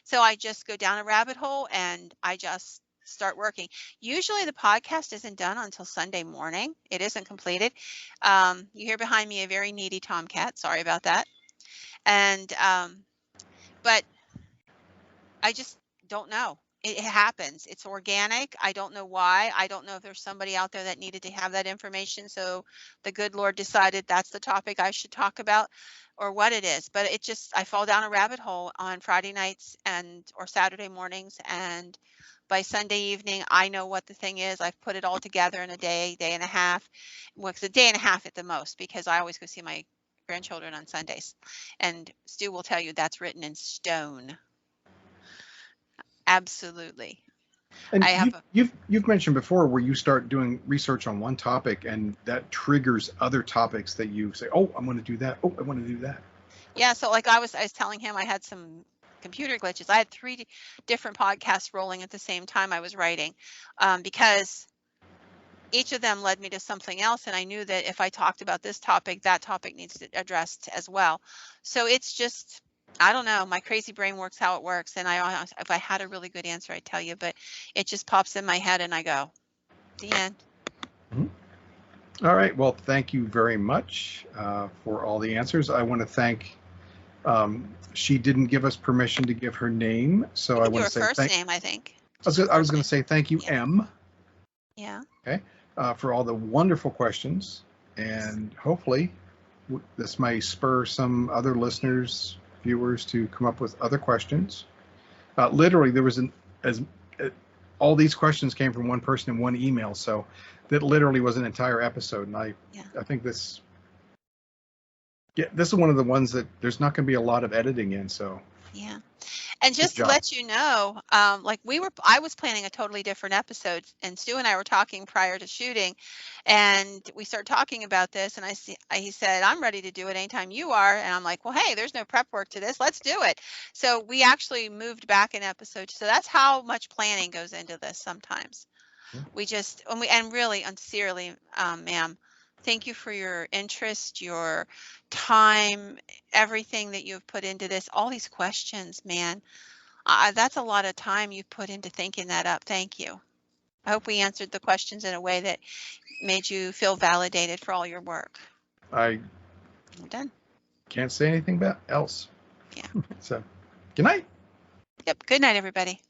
So I just go down a rabbit hole and I just start working. Usually the podcast isn't done until Sunday morning. It isn't completed. You hear behind me a very needy tomcat. Sorry about that. And but I just don't know. It happens. It's organic. I don't know why. I don't know if there's somebody out there that needed to have that information. So the good Lord decided that's the topic I should talk about or what it is. But I fall down a rabbit hole on Friday nights or Saturday mornings. And by Sunday evening, I know what the thing is. I've put it all together in a day and a half. Well, it's a day and a half at the most because I always go see my grandchildren on Sundays. And Stu will tell you that's written in stone. Absolutely. And you've mentioned before where you start doing research on one topic and that triggers other topics that you say, "Oh, I'm going to do that. Oh, I want to do that." Yeah. So like I was telling him I had some computer glitches. I had 3 different podcasts rolling at the same time I was writing because each of them led me to something else. And I knew that if I talked about this topic, that topic needs to be addressed as well. So it's just, I don't know. My crazy brain works how it works. And if I had a really good answer, I'd tell you, but it just pops in my head and I go, the end. Mm-hmm. All right. Well, thank you very much for all the answers. I want to thank, she didn't give us permission to give her name. So I want to say first name, I think. I was going to say thank you, Yeah. M. Yeah. Okay. For all the wonderful questions. And hopefully this may spur some other listeners, viewers to come up with other questions. Literally, there was all these questions came from one person in one email. So that literally was an entire episode. And I think this is one of the ones that there's not going to be a lot of editing in. So yeah. And just to let you know, like I was planning a totally different episode, and Stu and I were talking prior to shooting, and we started talking about this, and he said, I'm ready to do it anytime you are. And I'm like, well, hey, there's no prep work to this. Let's do it. So we actually moved back an episode. So that's how much planning goes into this sometimes. Yeah. We just, and really, sincerely, ma'am, thank you for your interest, your time, everything that you've put into this, all these questions, man. That's a lot of time you've put into thinking that up. Thank you. I hope we answered the questions in a way that made you feel validated for all your work. I'm done. Can't say anything else. Yeah. So, good night. Yep. Good night, everybody.